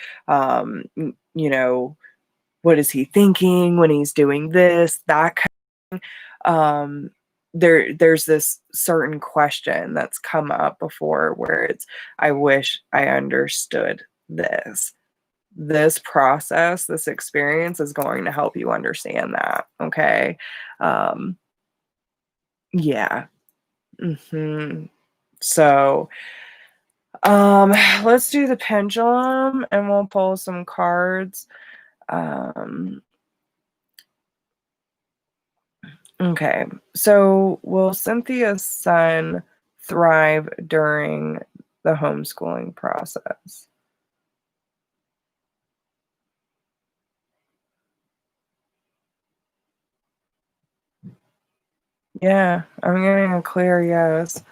Speaker 1: what is he thinking when he's doing this, that kind there's this certain question that's come up before where it's, I wish I understood this process, this experience is going to help you understand that. Okay. Yeah. So let's do the pendulum and we'll pull some cards. Okay, so will Cynthia's son thrive during the homeschooling process? Yeah, I'm getting a clear yes.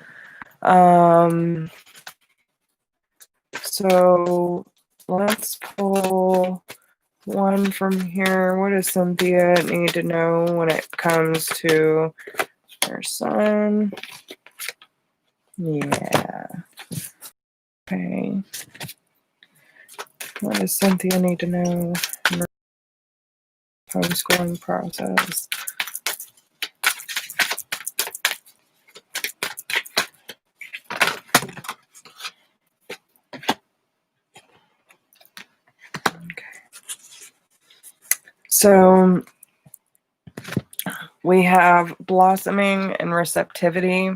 Speaker 1: So let's pull one from here. What does Cynthia need to know when it comes to her son? Yeah. Okay. What does Cynthia need to know in the homeschooling process? So we have blossoming and receptivity.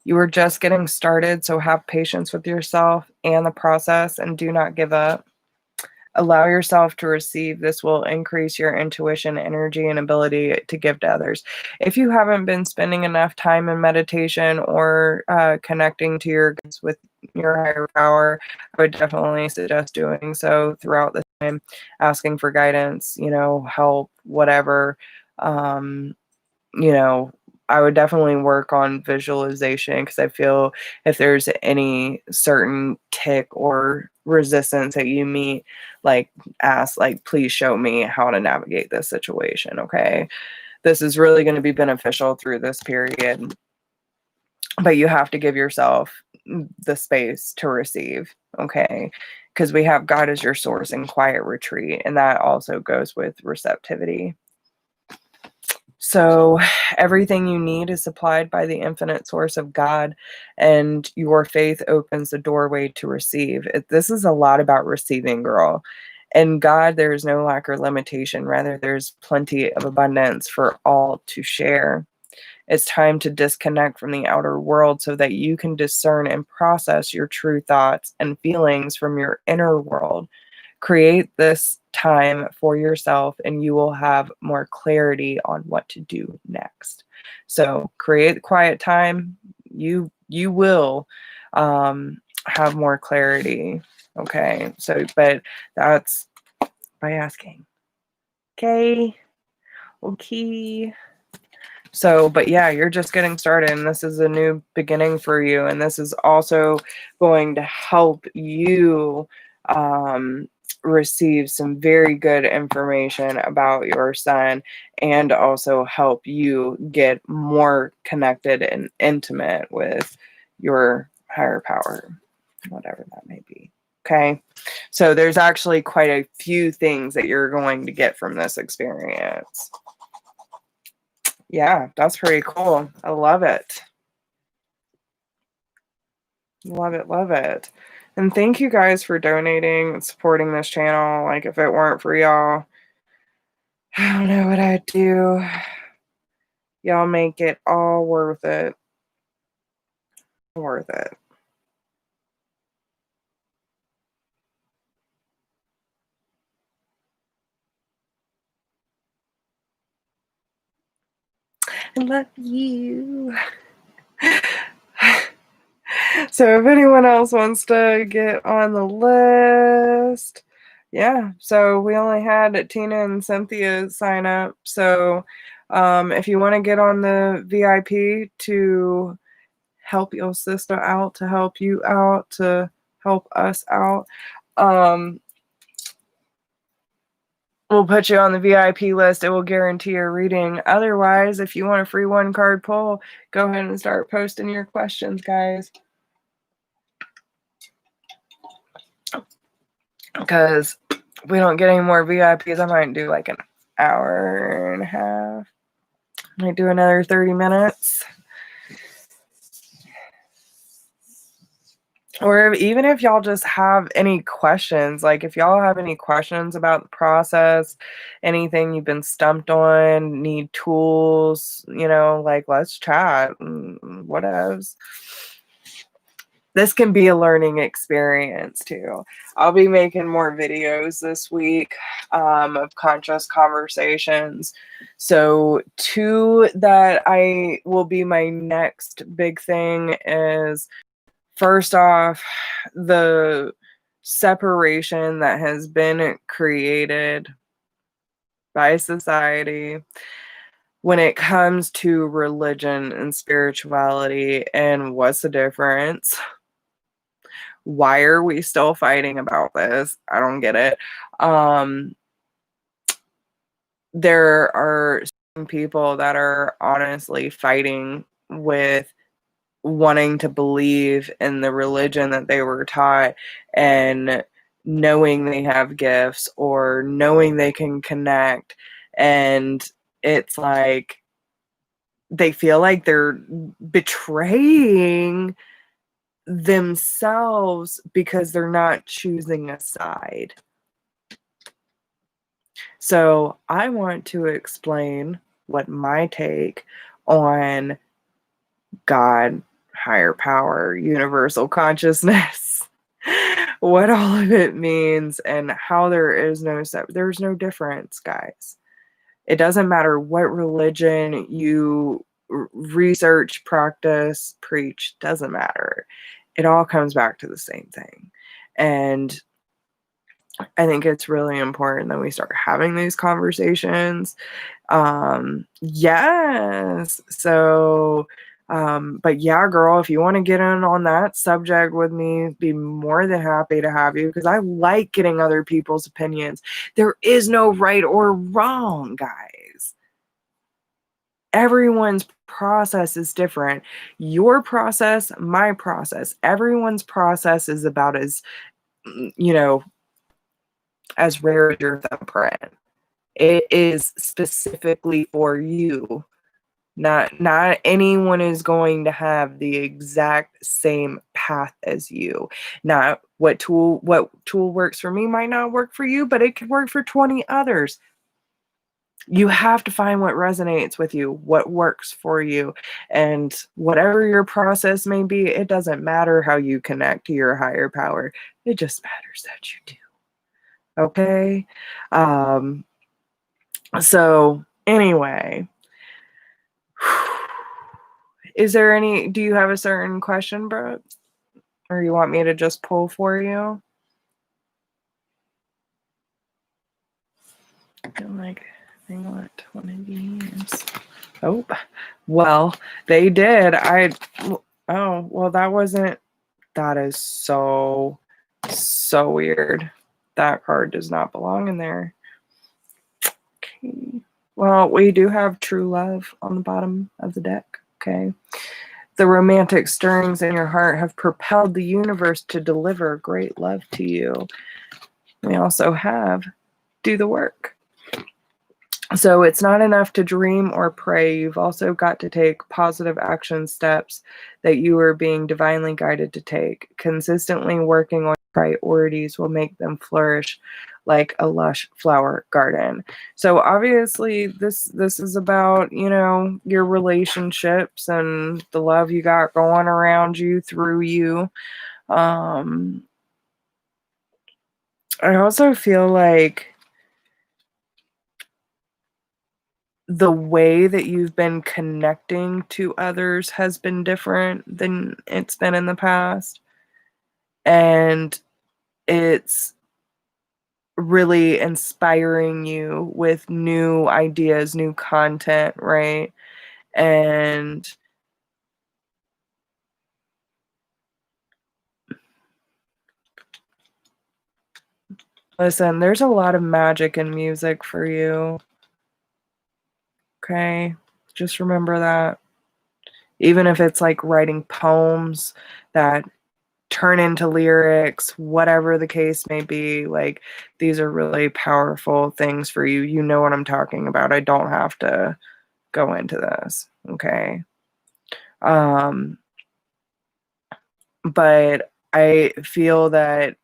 Speaker 1: You are just getting started, so have patience with yourself and the process and do not give up. Allow yourself to receive. This will increase your intuition, energy, and ability to give to others. If you haven't been spending enough time in meditation or connecting to with your higher power, I would definitely suggest doing so throughout the time, asking for guidance, help, whatever. I would definitely work on visualization because I feel if there's any certain tick or resistance that you meet, ask, please show me how to navigate this situation. Okay. This is really going to be beneficial through this period, but you have to give yourself the space to receive. Okay. Because we have God as your source and quiet retreat. And that also goes with receptivity. So everything you need is supplied by the infinite source of God, and your faith opens the doorway to receive. This is a lot about receiving, girl. In God, there is no lack or limitation. Rather, there's plenty of abundance for all to share. It's time to disconnect from the outer world so that you can discern and process your true thoughts and feelings from your inner world. Create this time for yourself and you will have more clarity on what to do next. So create quiet time. You will have more clarity. Okay. So, but that's by asking. Okay. Okay. So, but yeah, you're just getting started and this is a new beginning for you. And this is also going to help you receive some very good information about your son and also help you get more connected and intimate with your higher power, whatever that may be. Okay. So there's actually quite a few things that you're going to get from this experience. Yeah, that's pretty cool. I love it. Love it, love it. And thank you guys for donating and supporting this channel. Like, if it weren't for y'all, I don't know what I'd do. Y'all make it all worth it. Worth it. I love you. So if anyone else wants to get on the list, yeah. So we only had Tina and Cynthia sign up. So if you want to get on the VIP to help your sister out, to help you out, to help us out, we'll put you on the VIP list. It will guarantee a reading. Otherwise, if you want a free 1-card pull, go ahead and start posting your questions, guys. Because we don't get any more VIPs. I might do like an hour and a half. I might do another 30 minutes. Or even if y'all just have any questions, like if y'all have any questions about the process, anything you've been stumped on, need tools, you know, like let's chat, whatevs. This can be a learning experience too. I'll be making more videos this week of conscious conversations. So 2 that I will be my next big thing is, first off, the separation that has been created by society when it comes to religion and spirituality, and what's the difference? Why are we still fighting about this? I don't get it. There are some people that are honestly fighting with wanting to believe in the religion that they were taught and knowing they have gifts or knowing they can connect. And it's like they feel like they're betraying themselves because they're not choosing a side. So I want to explain what my take on God, higher power, universal consciousness, what all of it means, and how there's no difference, guys. It doesn't matter what religion you research, practice, preach, doesn't matter. It all comes back to the same thing. And I think it's really important that we start having these conversations. Yes. So, but yeah, girl, if you want to get in on that subject with me, be more than happy to have you, because I like getting other people's opinions. There is no right or wrong, guys. Everyone's process is different. Your process, my process, everyone's process is about as, as rare as your thumbprint. It is specifically for you. Not anyone is going to have the exact same path as you. Not what tool works for me might not work for you, but it could work for 20 others. You have to find what resonates with you, what works for you. And whatever your process may be, it doesn't matter how you connect to your higher power. It just matters that you do. Okay? Um, so, anyway, do you have a certain question, Brooke? Or you want me to just pull for you? I feel like they want one of these. Oh, well, they did. Oh, well, that is so weird. That card does not belong in there. Okay. Well, we do have true love on the bottom of the deck. Okay. The romantic stirrings in your heart have propelled the universe to deliver great love to you. We also have do the work. So it's not enough to dream or pray. You've also got to take positive action steps that you are being divinely guided to take. Consistently working on priorities will make them flourish like a lush flower garden. So obviously this is about, your relationships and the love you got going around you, through you. I also feel like the way that you've been connecting to others has been different than it's been in the past. And it's really inspiring you with new ideas, new content, right? And listen, there's a lot of magic in music for you. Okay? Just remember that. Even if it's like writing poems that turn into lyrics, whatever the case may be, like, these are really powerful things for you. You know what I'm talking about. I don't have to go into this, okay? But I feel that,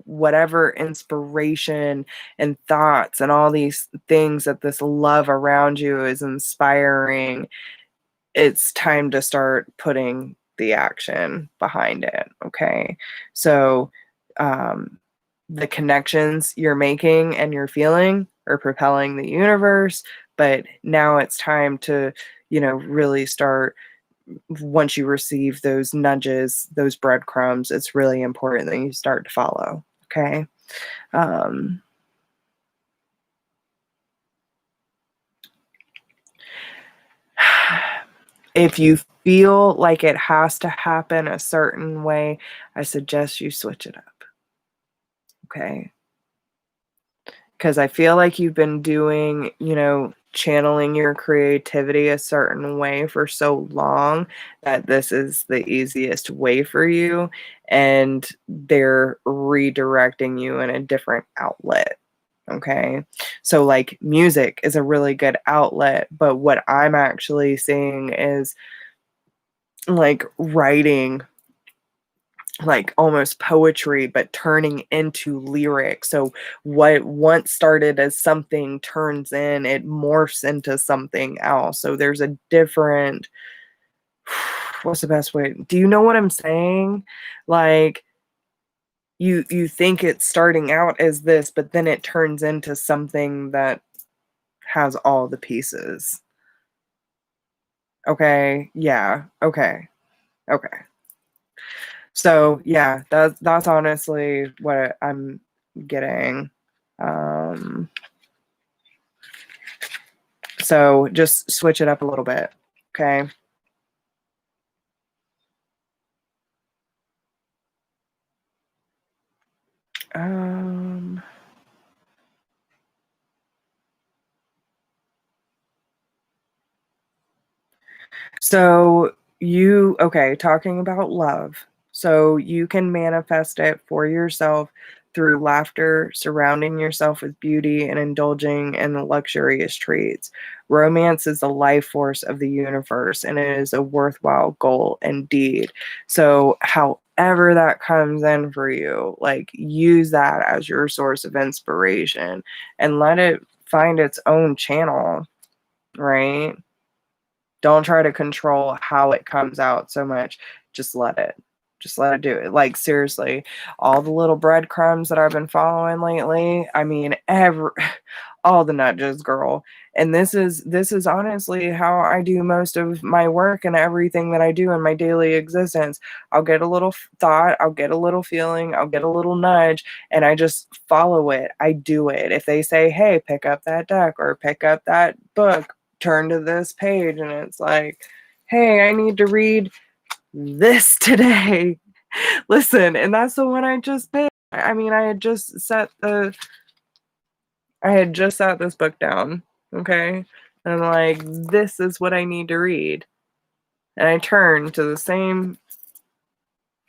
Speaker 1: whatever inspiration and thoughts and all these things that this love around you is inspiring, it's time to start putting the action behind it. Okay. So, the connections you're making and you're feeling are propelling the universe, but now it's time to, really start. Once you receive those nudges, those breadcrumbs, it's really important that you start to follow. Okay. Um, if you feel like it has to happen a certain way, I suggest you switch it up. Okay. Because I feel like you've been doing, channeling your creativity a certain way for so long that this is the easiest way for you. And they're redirecting you in a different outlet. Okay. So, like, music is a really good outlet. But what I'm actually seeing is like writing, like almost poetry, but turning into lyrics. So what once started as something it morphs into something else. So there's a different, what's the best way? Do you know what I'm saying? Like, you think it's starting out as this, but then it turns into something that has all the pieces. Okay. Yeah. Okay. Okay. So yeah, that's honestly what I'm getting. Um, so just switch it up a little bit. Okay. Um, okay, talking about love. So you can manifest it for yourself through laughter, surrounding yourself with beauty, and indulging in luxurious treats. Romance is the life force of the universe, and it is a worthwhile goal indeed. So, however that comes in for you, like, use that as your source of inspiration and let it find its own channel, right? Don't try to control how it comes out so much. Just let it. Just let it do it. Like, seriously, all the little breadcrumbs that I've been following lately, I mean, all the nudges, girl. And this is honestly how I do most of my work and everything that I do in my daily existence. I'll get a little thought, I'll get a little feeling, I'll get a little nudge, and I just follow it. I do it. If they say, hey, pick up that deck or pick up that book, turn to this page, and it's like, hey, I need to read this today. Listen, and that's the one I just picked. I mean, I had just set this book down, okay? And I'm like, this is what I need to read. And I turn to the same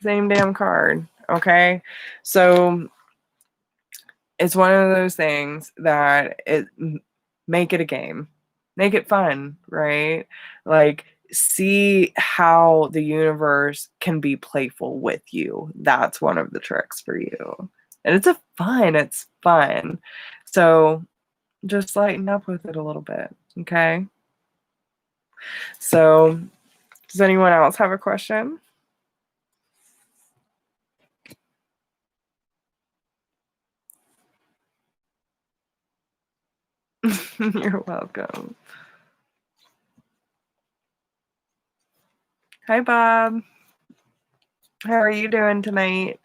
Speaker 1: damn card, okay? So it's one of those things that make it a game. Make it fun, right? Like, see how the universe can be playful with you. That's one of the tricks for you. And it's fun. So just lighten up with it a little bit, okay? So does anyone else have a question? You're welcome. Hi, Bob. How are you doing tonight?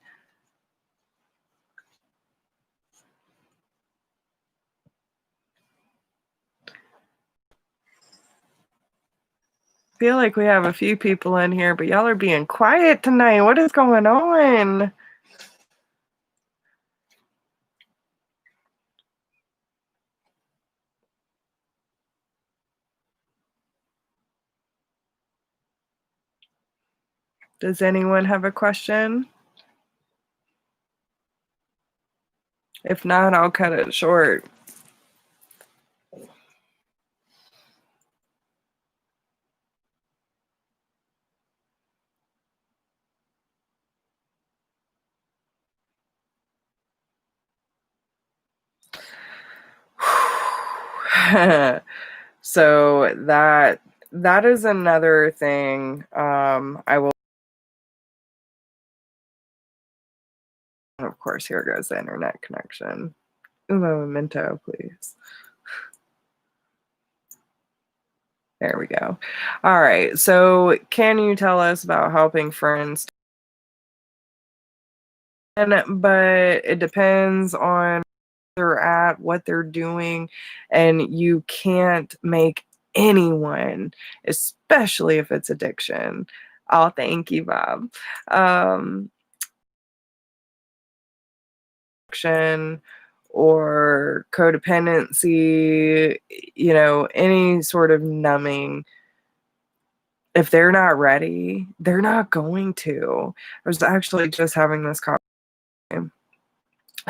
Speaker 1: Feel like we have a few people in here, but y'all are being quiet tonight. What is going on? Does anyone have a question? If not, I'll cut it short. So that is another thing. I will, of course, here goes the internet connection. Un momento, please. There we go. All right. So can you tell us about helping friends? But it depends on where they're at, what they're doing, and you can't make anyone, especially if it's addiction. Oh, thank you, Bob. Addiction or codependency, any sort of numbing. If they're not ready, they're not going to. I was actually just having this conversation,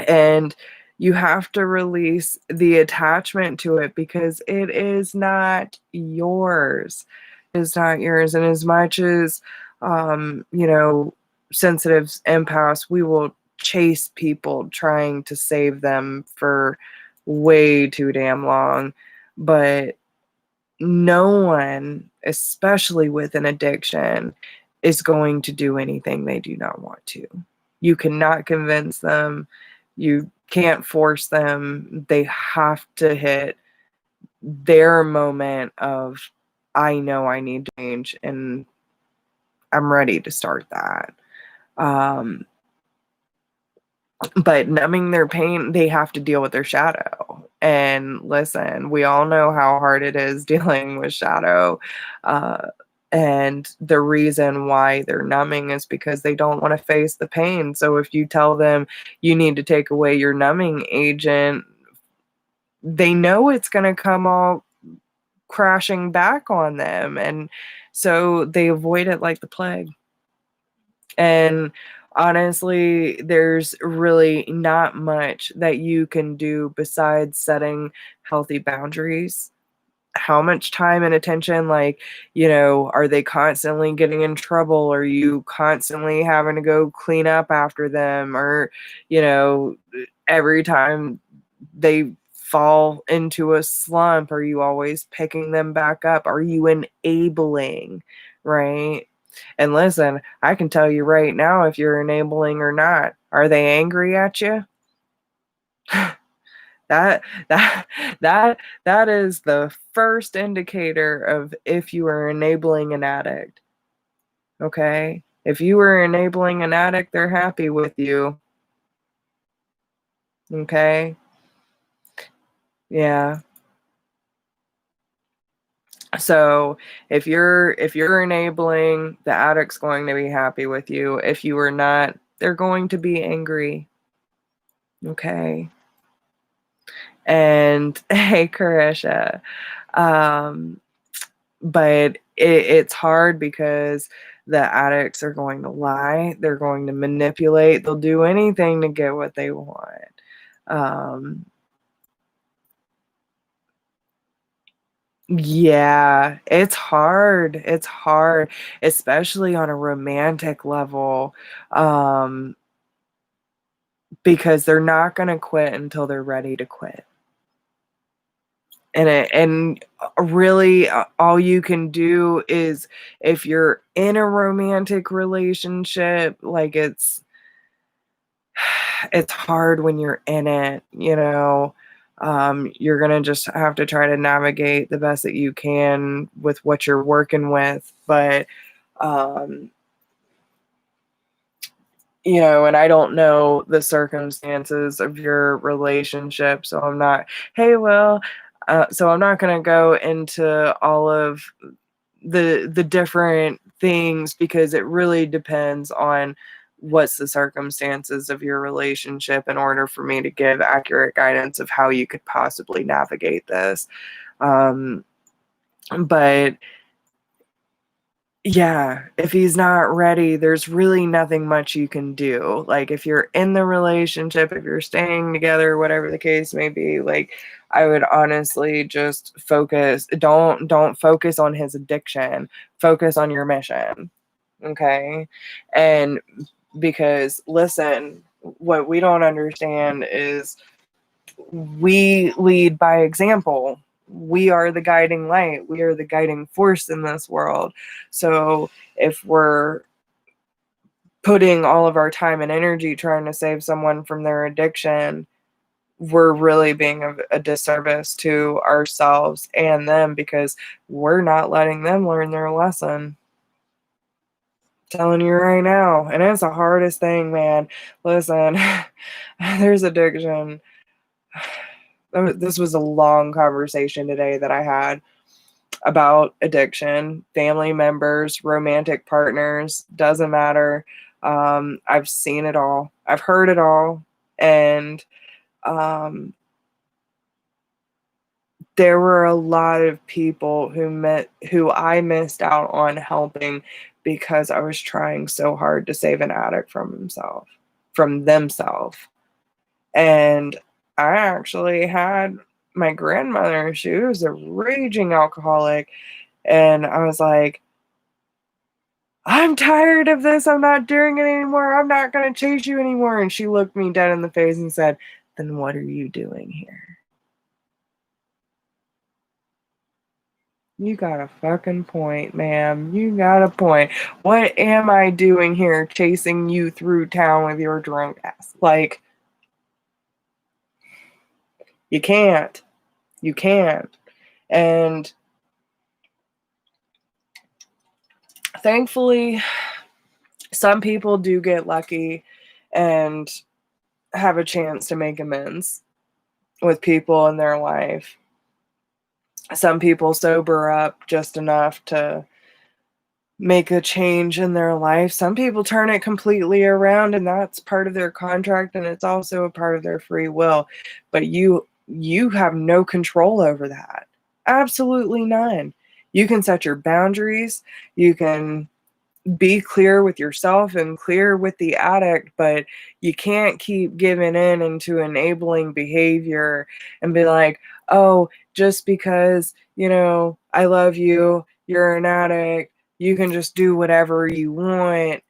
Speaker 1: and you have to release the attachment to it because it is not yours. It's not yours. And as much as, sensitives, empaths, we will chase people trying to save them for way too damn long. But no one, especially with an addiction, is going to do anything they do not want to. You cannot convince them. You can't force them. They have to hit their moment of, I know I need to change and I'm ready to start that. But numbing their pain, they have to deal with their shadow. And listen, we all know how hard it is dealing with shadow. And the reason why they're numbing is because they don't want to face the pain. So if you tell them you need to take away your numbing agent, they know it's going to come all crashing back on them. And so they avoid it like the plague. And honestly, there's really not much that you can do besides setting healthy boundaries. How much time and attention, like, are they constantly getting in trouble? Are you constantly having to go clean up after them? Or, every time they fall into a slump? Are you always picking them back up? Are you enabling, right? And listen, I can tell you right now if you're enabling or not. Are they angry at you? That that that is the first indicator of if you are enabling an addict. Okay? If you are enabling an addict, they're happy with you. Okay? Yeah. So if you're enabling, the addict's going to be happy with you. If you are not, they're going to be angry. Okay? And hey, Karisha. Um, but it's hard because the addicts are going to lie, they're going to manipulate, they'll do anything to get what they want. Um, yeah, it's hard. It's hard, especially on a romantic level, um, because they're not going to quit until they're ready to quit. And really all you can do is if you're in a romantic relationship, like it's hard when you're in it, you know. You're gonna just have to try to navigate the best that you can with what you're working with, but um, you know, and I don't know the circumstances of your relationship, so I'm not. Hey, well, so I'm not gonna go into all of the different things because it really depends on what's the circumstances of your relationship in order for me to give accurate guidance of how you could possibly navigate this. Um, but yeah, if he's not ready, there's really nothing much you can do. Like if you're in the relationship, if you're staying together, whatever the case may be, like I would honestly just focus, don't focus on his addiction, focus on your mission. Okay? And because listen, what we don't understand is we lead by example. We are the guiding light. We are the guiding force in this world. So if we're putting all of our time and energy trying to save someone from their addiction, we're really being a disservice to ourselves and them because we're not letting them learn their lesson. Telling you right now. And it's the hardest thing, man. Listen, there's addiction. This was a long conversation today that I had about addiction, family members, romantic partners, doesn't matter. I've seen it all, I've heard it all. And um, there were a lot of people who I missed out on helping because I was trying so hard to save an addict from themselves. And I actually had my grandmother, she was a raging alcoholic. And I was like, I'm tired of this. I'm not doing it anymore. I'm not going to chase you anymore. And she looked me dead in the face and said, then what are you doing here? You got a fucking point, ma'am. You got a point. What am I doing here chasing you through town with your drunk ass? Like, you can't. You can't. And thankfully, some people do get lucky and have a chance to make amends with people in their life. Some people sober up just enough to make a change in their life. Some people turn it completely around and that's part of their contract and it's also a part of their free will. But you have no control over that. Absolutely none. You can set your boundaries. You can be clear with yourself and clear with the addict, but you can't keep giving in into enabling behavior and be like, oh, just because, you know, I love you, you're an addict, you can just do whatever you want,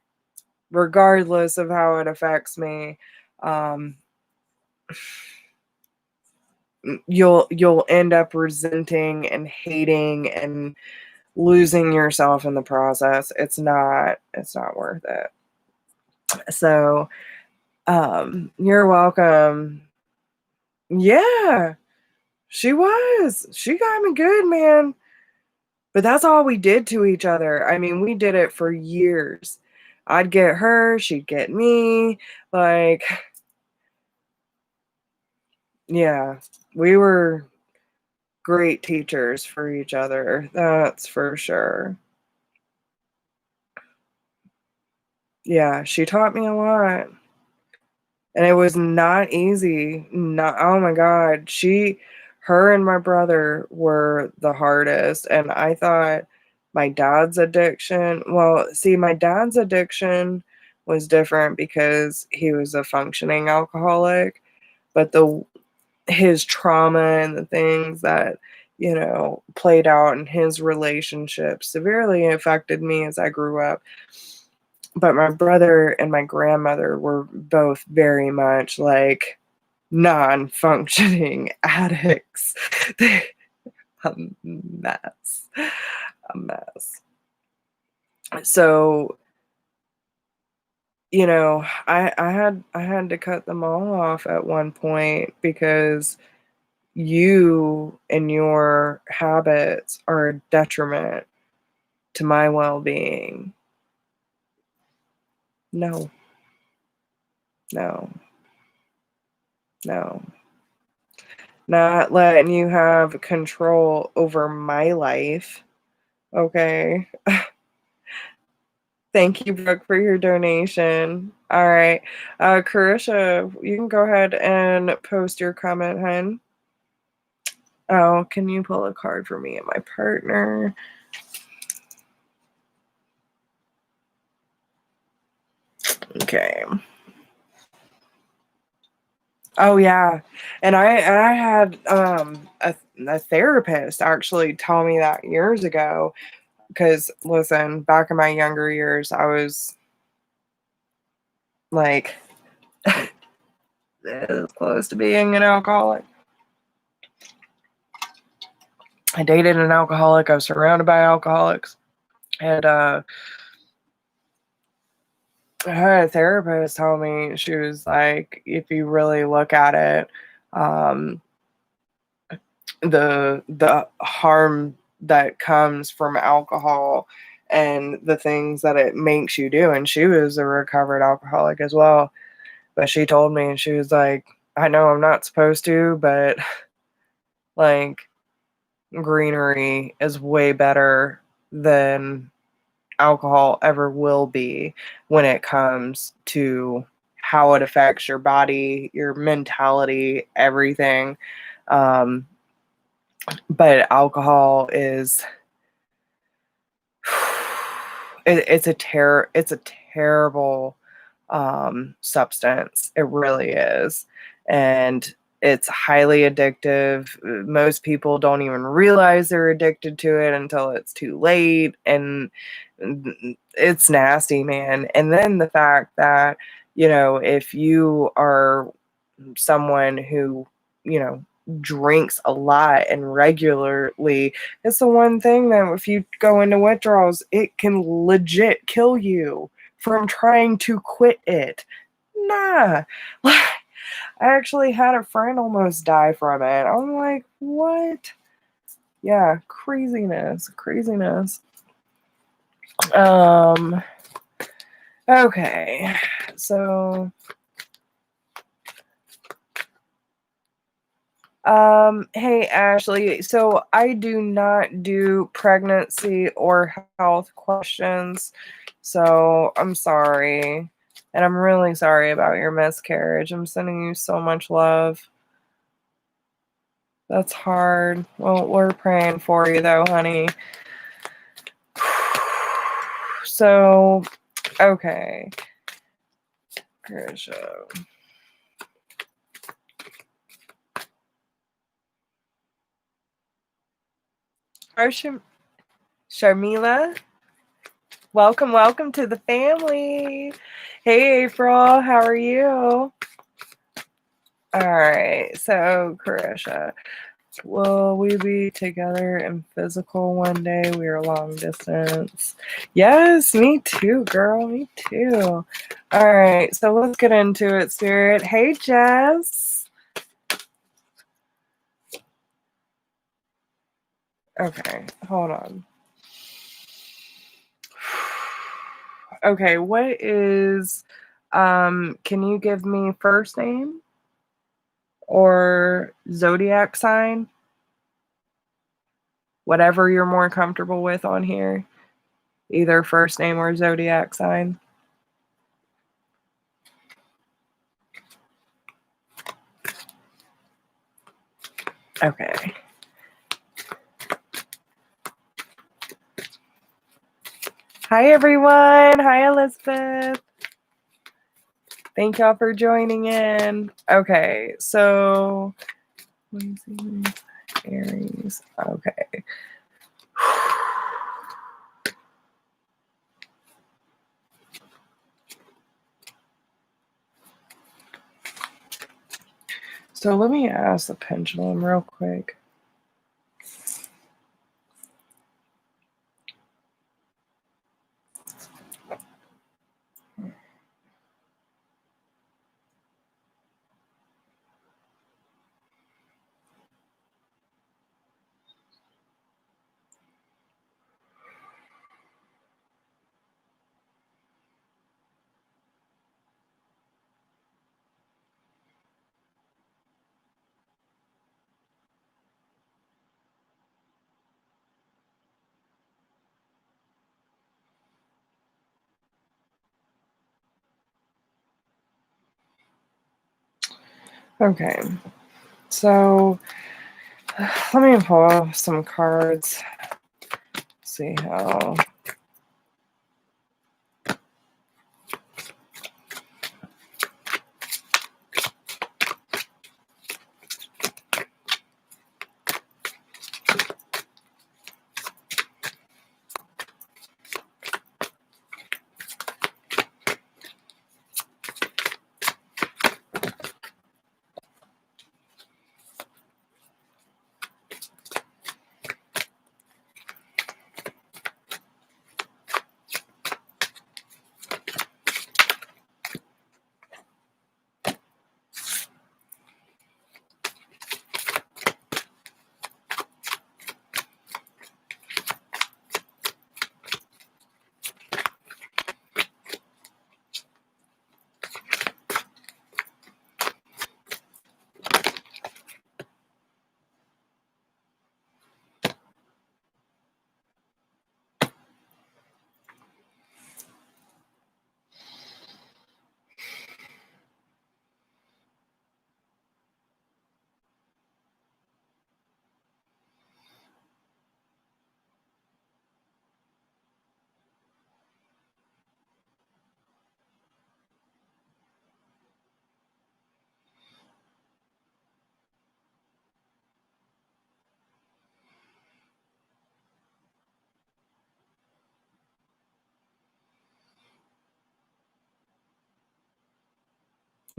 Speaker 1: regardless of how it affects me. Um, you'll end up resenting and hating and losing yourself in the process. It's not worth it. So, you're welcome. Yeah, she was. She got me good, man. But that's all we did to each other. I mean, we did it for years. I'd get her, she'd get me. Like, yeah, we were great teachers for each other. That's for sure. Yeah, she taught me a lot. And it was not easy. Not, oh my God. Her and my brother were the hardest. And I thought my dad's addiction, well, see, my dad's addiction was different because he was a functioning alcoholic, but his trauma and the things that, played out in his relationship severely affected me as I grew up. But my brother and my grandmother were both very much like non-functioning addicts. A mess. A mess. So, I had to cut them all off at one point because you and your habits are a detriment to my well-being. No. No. No. Not letting you have control over my life. Okay. Thank you, Brooke, for your donation. All right. Carisha, you can go ahead and post your comment, hun. Oh, can you pull a card for me and my partner? Okay. Oh yeah. And I had a therapist actually tell me that years ago. Because listen, back in my younger years, I was like this close to being an alcoholic. I dated an alcoholic. I was surrounded by alcoholics. And I had a therapist tell me, she was like, if you really look at it, um, the harm that comes from alcohol and the things that it makes you do. And she was a recovered alcoholic as well. But she told me, and she was like, I know I'm not supposed to, but like greenery is way better than alcohol ever will be when it comes to how it affects your body, your mentality, everything. Um, but alcohol is it's a terrible substance. It really is. And it's highly addictive. Most people don't even realize they're addicted to it until it's too late. And it's nasty, man. And then the fact that, if you are someone who, drinks a lot and regularly, it's the one thing that if you go into withdrawals, it can legit kill you from trying to quit it. Nah. I actually had a friend almost die from it. I'm like, what? Yeah, craziness. Craziness. Okay. So hey Ashley, so I do not do pregnancy or health questions. So I'm sorry. And I'm really sorry about your miscarriage. I'm sending you so much love. That's hard. Well, we're praying for you though, honey. So, okay. Oh, Sharmila. Welcome to the family. Hey, April, how are you? All right. So, Carisha, will we be together in physical one day? We are long distance. Yes, me too, girl. Me too. All right. So let's get into it, Spirit. Hey, Jess. Okay. Hold on. Okay. What is, can you give me first name or zodiac sign? Whatever you're more comfortable with on here. Either first name or zodiac sign. Okay. Hi, everyone. Hi, Elizabeth. Thank y'all for joining in. Okay, so Aries. Okay. So let me ask the pendulum real quick. Okay, so let me pull some cards. See how.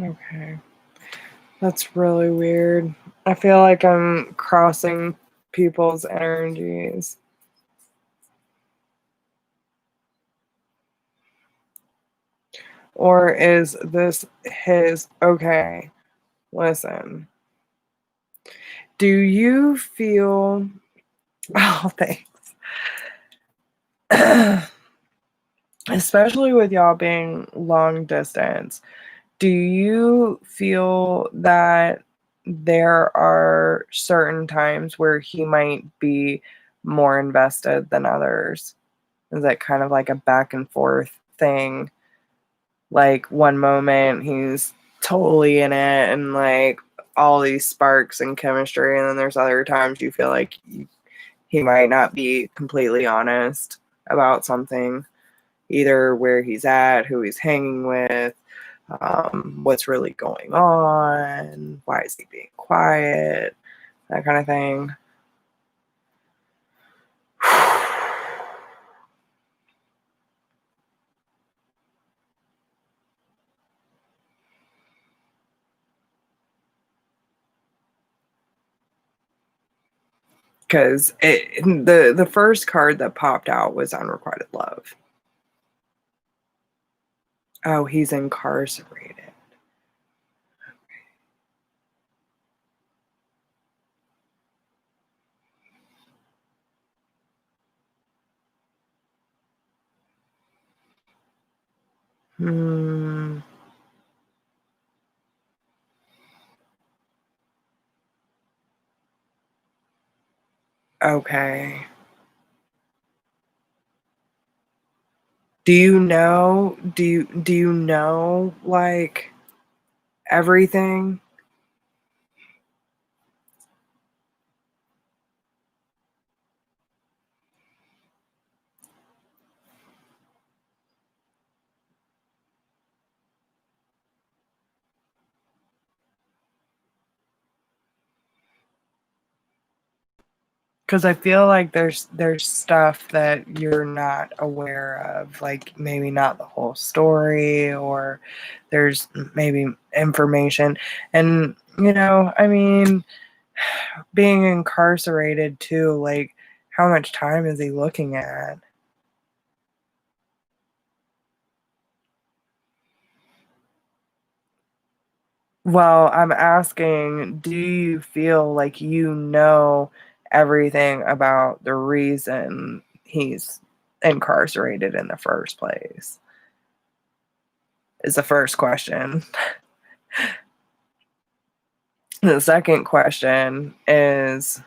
Speaker 1: Okay. That's really weird. I feel like I'm crossing people's energies. Or is this his? Okay, listen. Do you feel. Oh, thanks. Especially with y'all being long distance, do you feel that there are certain times where he might be more invested than others? Is that kind of like a back and forth thing? Like one moment he's totally in it and like all these sparks and chemistry, and then there's other times you feel like he might not be completely honest about something, either where he's at, who he's hanging with, what's really going on, why is he being quiet, that kind of thing. Because the first card that popped out was unrequited love. Oh, he's incarcerated. Hmm. Okay. Do you know like everything? Because I feel like there's stuff that you're not aware of, like maybe not the whole story, or there's maybe information. And I mean, being incarcerated too, like how much time is he looking at? Well, I'm asking, do you feel like you know everything about the reason he's incarcerated in the first place? Is the first question. The second question is,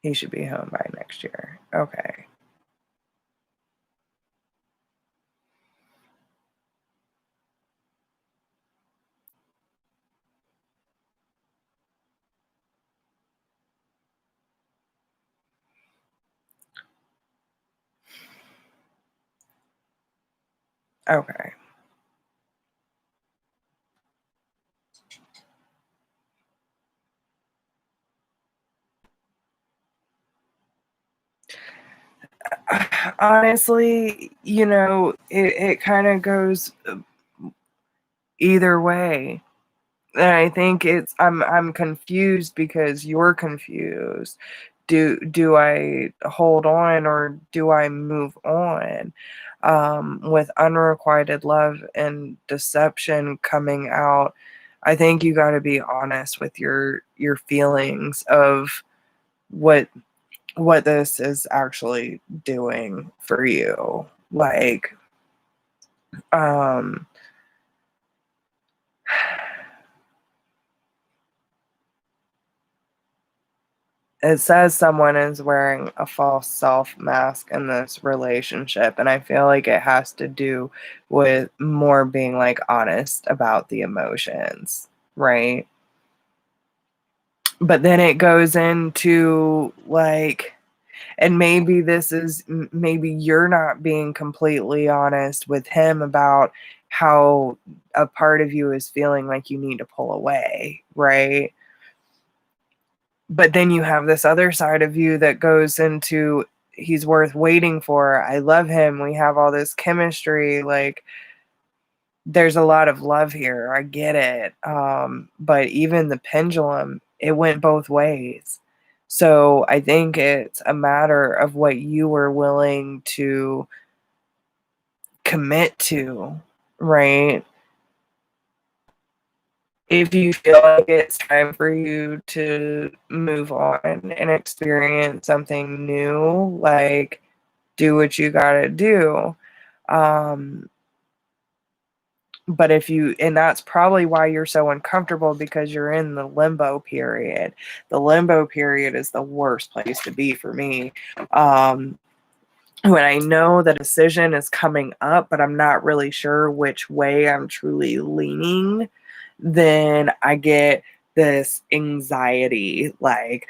Speaker 1: he should be home by next year. Okay. Okay. Honestly, it kind of goes either way. And I think I'm confused because you're confused. Do I hold on or do I move on? With unrequited love and deception coming out, I think you got to be honest with your feelings of what what this is actually doing for you. Like, um, it says someone is wearing a false self mask in this relationship, and I feel like it has to do with more being like honest about the emotions, right? But then it goes into like, and maybe maybe you're not being completely honest with him about how a part of you is feeling like you need to pull away, right? But then you have this other side of you that goes into, he's worth waiting for. I love him. We have all this chemistry. Like, there's a lot of love here. I get it. But even the pendulum, it went both ways. So I think it's a matter of what you were willing to commit to, right? If you feel like it's time for you to move on and experience something new, like, do what you gotta do. Um, but if you, and that's probably why you're so uncomfortable, because you're in the limbo period. The limbo period is the worst place to be for me. When I know the decision is coming up, but I'm not really sure which way I'm truly leaning, then I get this anxiety, like,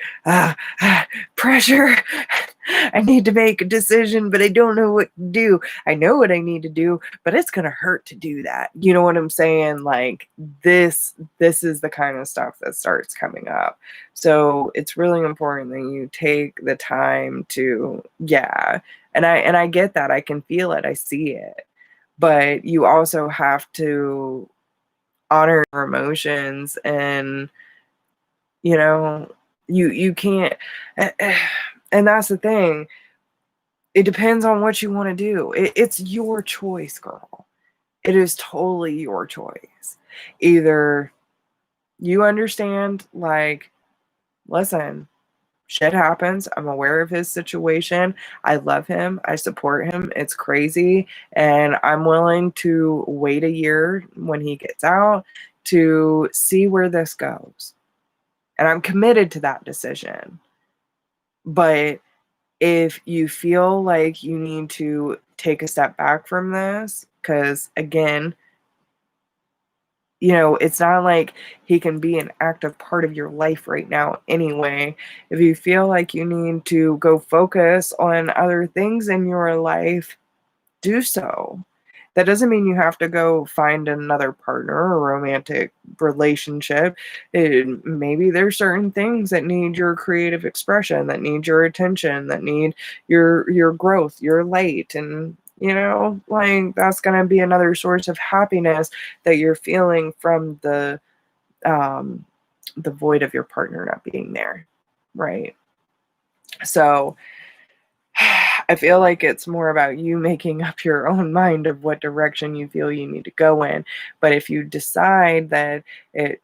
Speaker 1: pressure. I need to make a decision, but I don't know what to do. I know what I need to do, but it's gonna hurt to do that. You know what I'm saying? Like, this is the kind of stuff that starts coming up. So it's really important that you take the time to, yeah. And I get that. I can feel it. I see it. But you also have to honor your emotions and You know, you can't, and that's the thing. It depends on what you want to do. It's your choice, girl. It is totally your choice. Either you understand, like, listen, shit happens. I'm aware of his situation. I love him. I support him. It's crazy. And I'm willing to wait a year when he gets out to see where this goes. And I'm committed to that decision. But if you feel like you need to take a step back from this, because again, it's not like he can be an active part of your life right now anyway. If you feel like you need to go focus on other things in your life, do so. That doesn't mean you have to go find another partner or romantic relationship. Maybe there's certain things that need your creative expression, that need your attention, that need your growth, your light, and like that's going to be another source of happiness that you're feeling from the void of your partner not being there, right? So I feel like it's more about you making up your own mind of what direction you feel you need to go in. But if you decide that it,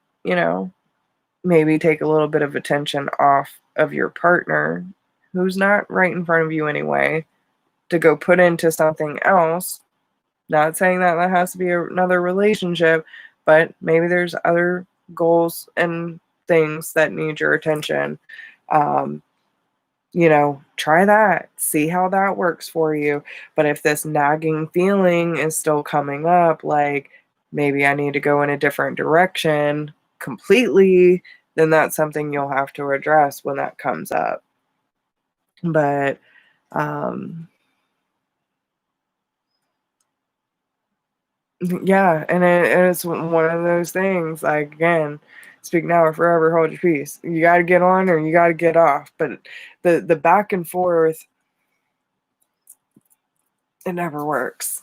Speaker 1: maybe take a little bit of attention off of your partner, who's not right in front of you anyway, to go put into something else. Not saying that that has to be another relationship, but maybe there's other goals and things that need your attention. Um, try that, see how that works for you. But if this nagging feeling is still coming up, like maybe I need to go in a different direction completely, then that's something you'll have to address when that comes up. But, um, yeah, and it's one of those things, like, again, speak now or forever hold your peace. You got to get on or you got to get off. But the back and forth, it never works.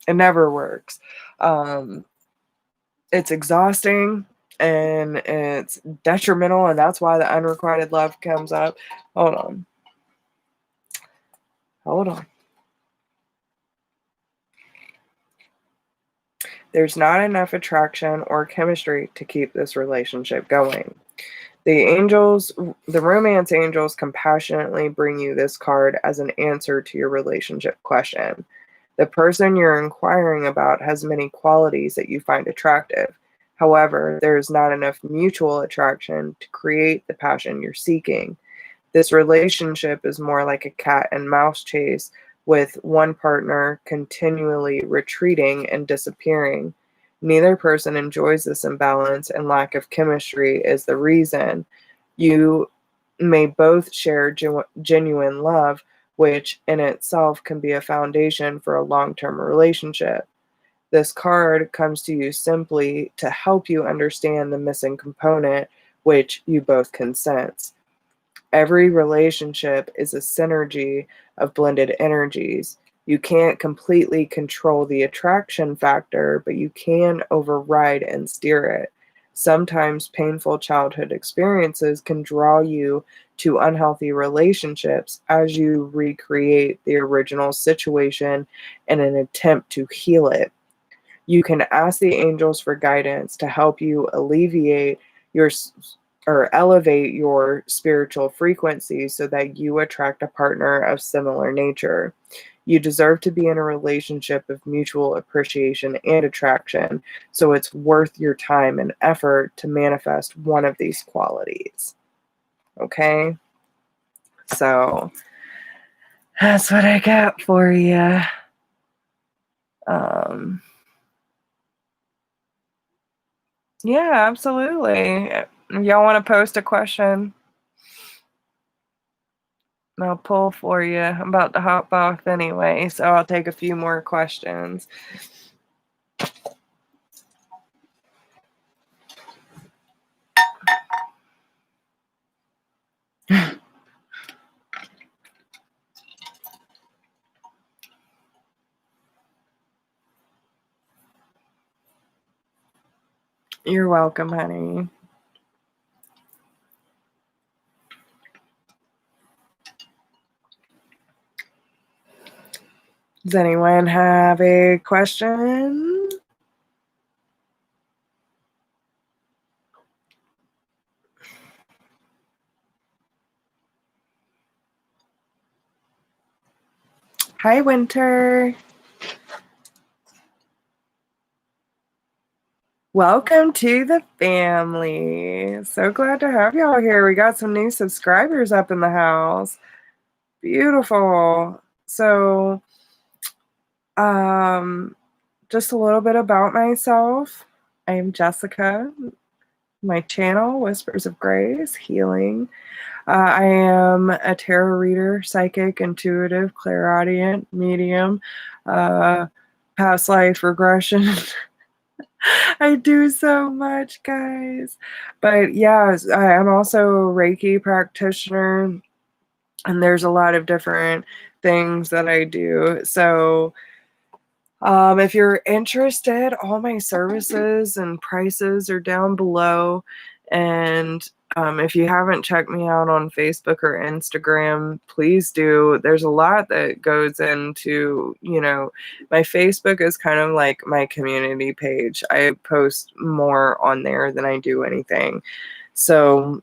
Speaker 1: It never works. Um, it's exhausting and it's detrimental, and that's why the unrequited love comes up. Hold on. Hold on. There's not enough attraction or chemistry to keep this relationship going. The angels, the romance angels compassionately bring you this card as an answer to your relationship question. The person you're inquiring about has many qualities that you find attractive. However, there is not enough mutual attraction to create the passion you're seeking. This relationship is more like a cat and mouse chase, with one partner continually retreating and disappearing. Neither person enjoys this imbalance, and lack of chemistry is the reason. You may both share genuine love, which in itself can be a foundation for a long term relationship. This card comes to you simply to help you understand the missing component, which you both can sense. Every relationship is a synergy of blended energies. You can't completely control the attraction factor, but you can override and steer it. Sometimes painful childhood experiences can draw you to unhealthy relationships as you recreate the original situation in an attempt to heal it. You can ask the angels for guidance to help you alleviate your or elevate your spiritual frequency so that you attract a partner of similar nature. You deserve to be in a relationship of mutual appreciation and attraction, so it's worth your time and effort to manifest one of these qualities. Okay? So that's what I got for you. Um, yeah, absolutely. Y'all want to post a question? I'll pull for you. I'm about to hop off anyway, so I'll take a few more questions. You're welcome, honey. Does anyone have a question? Hi, Winter. Welcome to the family. So glad to have y'all here. We got some new subscribers up in the house. Beautiful. So, just a little bit about myself. I am Jessica. My channel, Whispers of Grace, Healing. I am a tarot reader, psychic, intuitive, clairaudient, medium, past life regression. I do so much, guys. But yeah, I'm also a Reiki practitioner, and there's a lot of different things that I do. So, if you're interested, all my services and prices are down below. And if you haven't checked me out on Facebook or Instagram, please do. There's a lot that goes into, my Facebook is kind of like my community page. I post more on there than I do anything. So,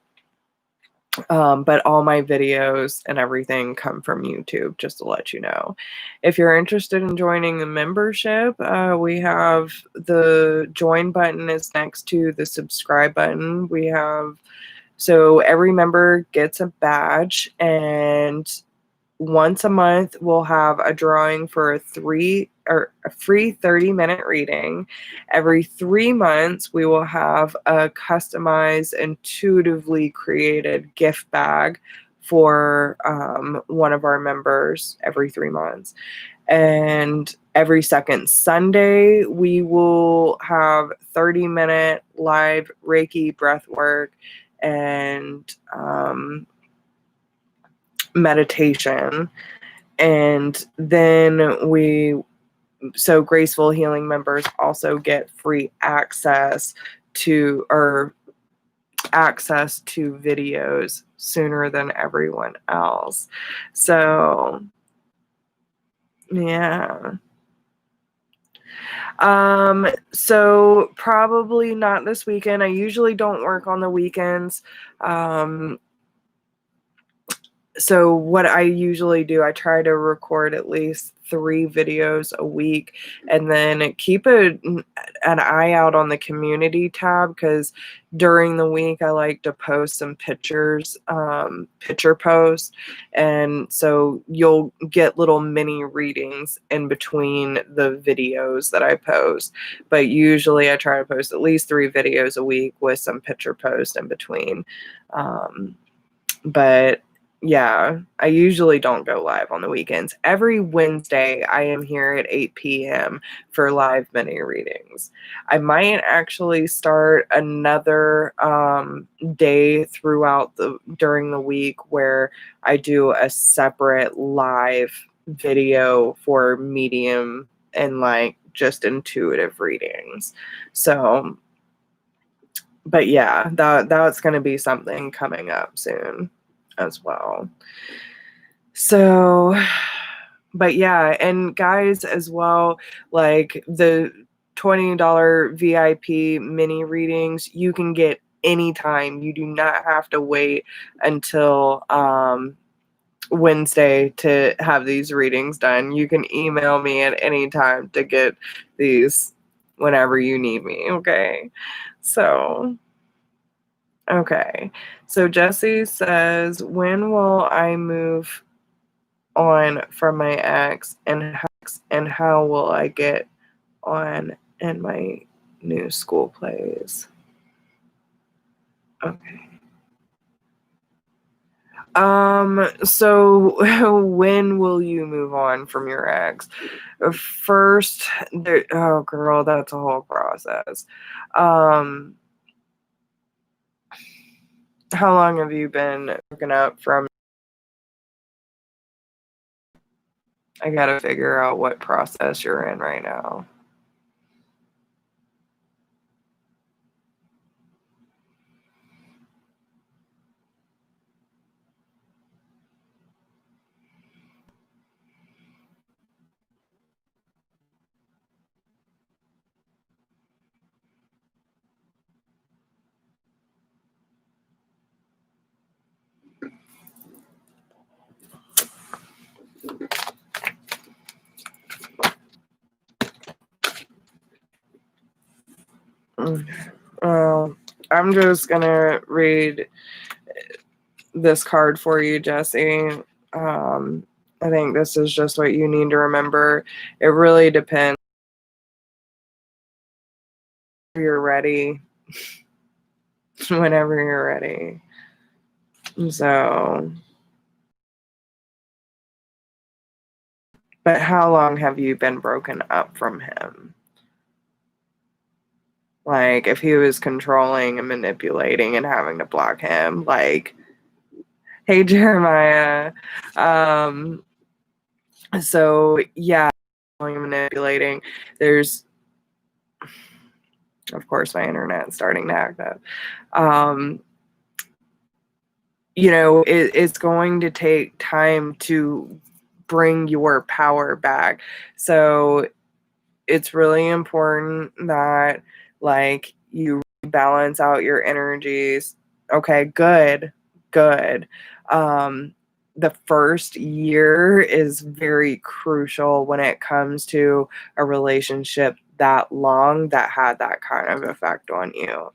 Speaker 1: but all my videos and everything come from YouTube, just to let you know. If you're interested in joining the membership, we have the join button is next to the subscribe button. So every member gets a badge, and once a month we'll have a drawing for a free 30-minute reading. Every 3 months we will have a customized, intuitively created gift bag for one of our members every 3 months. And every second Sunday we will have 30-minute live Reiki breath work and meditation. And then so Graceful Healing members also get free access to videos sooner than everyone else. So yeah. So probably not this weekend. I usually don't work on the weekends. So what I usually do, I try to record at least 3 videos a week, and then keep an eye out on the community tab, because during the week I like to post some pictures, picture posts, and so you'll get little mini readings in between the videos that I post. But usually I try to post at least 3 videos a week with some picture posts in between. But yeah, I usually don't go live on the weekends. Every Wednesday, I am here at 8 p.m. for live mini readings. I might actually start another day during the week where I do a separate live video for medium and like just intuitive readings. So, but yeah, that's going to be something coming up soon as well. So, but yeah, and guys as well, like the $20 VIP mini readings, you can get anytime. You do not have to wait until Wednesday to have these readings done. You can email me at any time to get these whenever you need me, okay? So, okay. So Jesse says, when will I move on from my ex, and how will I get on in my new school plays? Okay. So when will you move on from your ex? First, oh girl, that's a whole process. Um, how long have you been broken up from? I gotta figure out what process you're in right now. Well, I'm just going to read this card for you, Jesse. I think this is just what you need to remember. It really depends if you're ready, whenever you're ready. So, but how long have you been broken up from him? Like, if he was controlling and manipulating and having to block him, like, hey, Jeremiah. So, yeah, manipulating. There's, of course, my internet's starting to act up. It's going to take time to bring your power back. So it's really important that, like, you balance out your energies. Okay, good. The first year is very crucial when it comes to a relationship that long that had that kind of effect on you.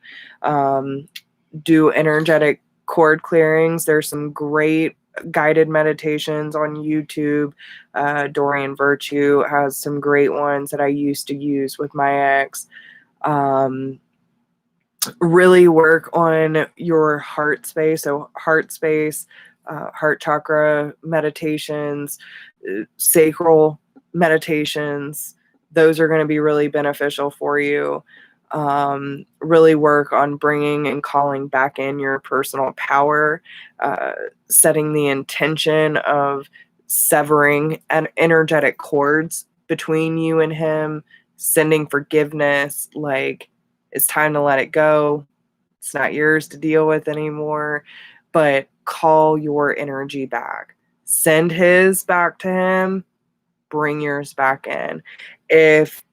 Speaker 1: Do energetic cord clearings. There's some great guided meditations on YouTube. Dorian Virtue has some great ones that I used to use with my ex. Really work on your heart space. So heart space, heart chakra meditations, sacral meditations. Those are going to be really beneficial for you. Really work on bringing and calling back in your personal power, setting the intention of severing energetic cords between you and him, sending forgiveness, like, it's time to let it go. It's not yours to deal with anymore, but call your energy back. Send his back to him, bring yours back in. If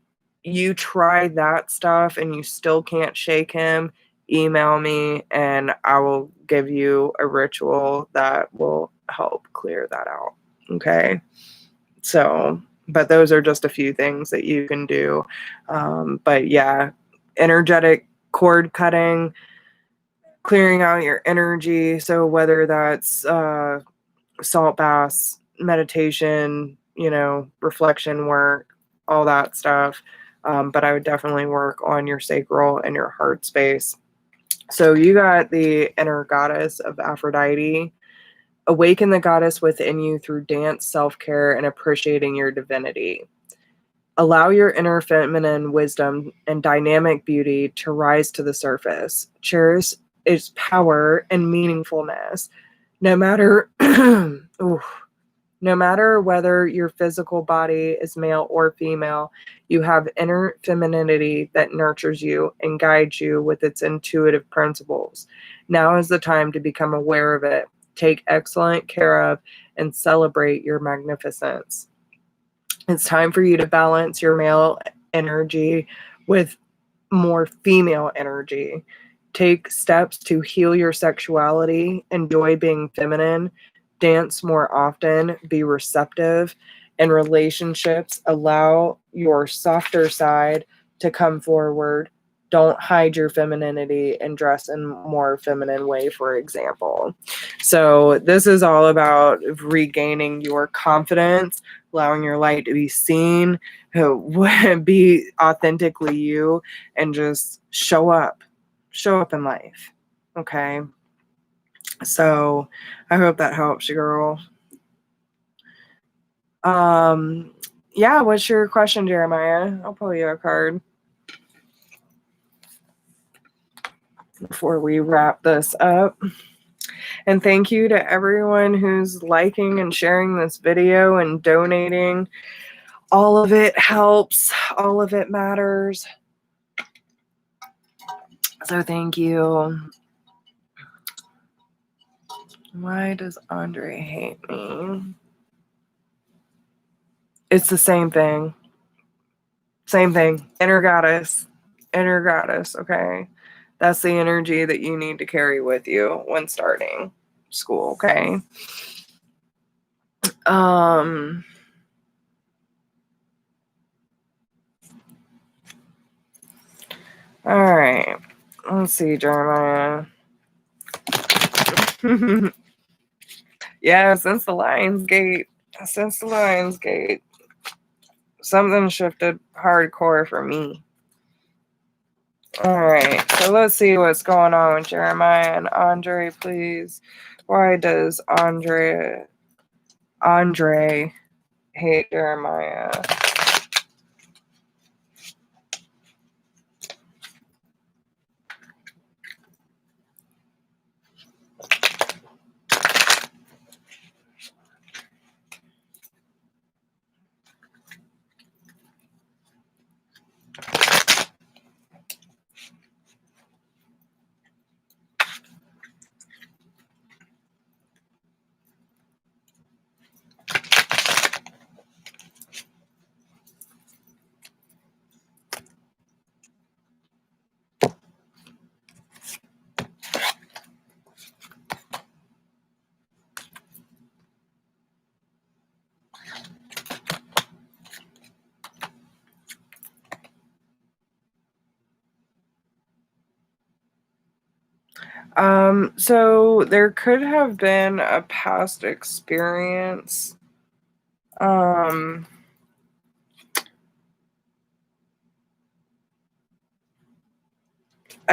Speaker 1: you try that stuff and you still can't shake him, email me and I will give you a ritual that will help clear that out. Okay. So, but those are just a few things that you can do. But yeah, energetic cord cutting, clearing out your energy. So whether that's salt baths, meditation, reflection work, all that stuff. But I would definitely work on your sacral and your heart space. So you got the inner goddess of Aphrodite. Awaken the goddess within you through dance, self-care, and appreciating your divinity. Allow your inner feminine wisdom and dynamic beauty to rise to the surface. Cherish its power and meaningfulness. No matter no matter whether your physical body is male or female, you have inner femininity that nurtures you and guides you with its intuitive principles. Now is the time to become aware of it, take excellent care of, and celebrate your magnificence. It's time for you to balance your male energy with more female energy. Take steps to heal your sexuality, enjoy being feminine, dance more often, be receptive. In relationships, allow your softer side to come forward. Don't hide your femininity and dress in more feminine way, for example. So this is all about regaining your confidence, allowing your light to be seen, be authentically you, and just show up in life. Okay. So I hope that helps you, girl. Yeah, what's your question, Jeremiah? I'll pull you a card before we wrap this up. And thank you to everyone who's liking and sharing this video and donating. All of it helps. All of it matters. So thank you. Why does Andre hate me? It's the same thing. Same thing. Inner goddess. Inner goddess, okay? That's the energy that you need to carry with you when starting school, okay? All right. Let's see, Jeremiah. Yeah, since the Lionsgate, something shifted hardcore for me. All right, so let's see what's going on with Jeremiah and Andre, please. Why does Andre hate Jeremiah? So there could have been a past experience. I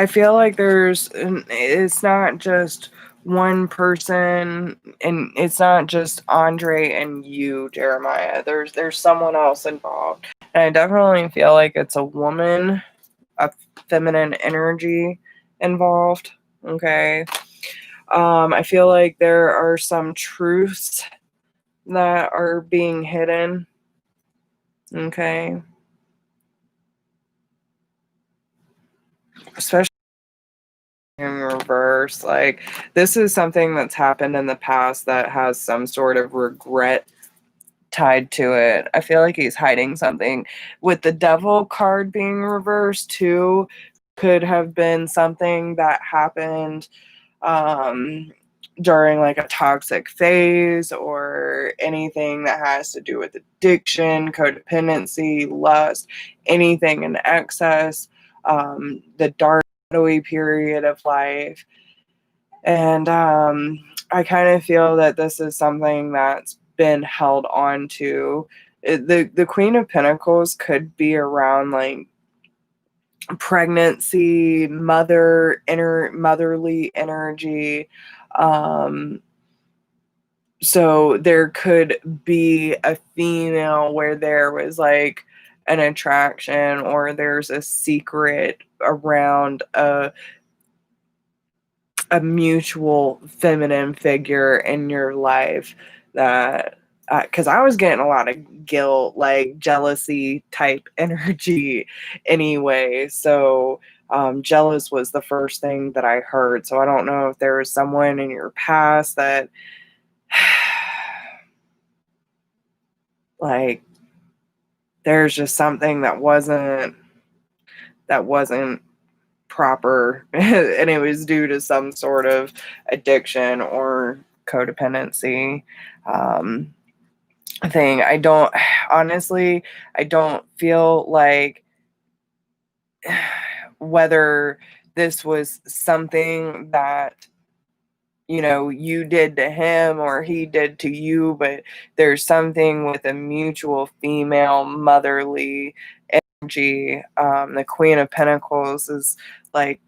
Speaker 1: feel like it's not just one person, and it's not just Andre and you, Jeremiah. There's someone else involved. And I definitely feel like it's a woman, a feminine energy involved. Okay. I feel like there are some truths that are being hidden. Okay. Especially in reverse. Like, this is something that's happened in the past that has some sort of regret tied to it. I feel like he's hiding something. With the devil card being reversed too, could have been something that happened um during like a toxic phase, or anything that has to do with addiction, codependency, lust, anything in excess, the dark shadowy period of life. And I kind of feel that this is something that's been held on to. The Queen of Pentacles could be around like pregnancy, motherly energy. Um, so there could be a female where there was like an attraction, or there's a secret around a mutual feminine figure in your life, that because I was getting a lot of guilt, like jealousy type energy anyway. So jealous was the first thing that I heard. So I don't know if there was someone in your past that like there's just something that wasn't proper, and it was due to some sort of addiction or codependency thing. I don't feel like whether this was something that you did to him or he did to you, but there's something with a mutual female motherly energy. The Queen of Pentacles is like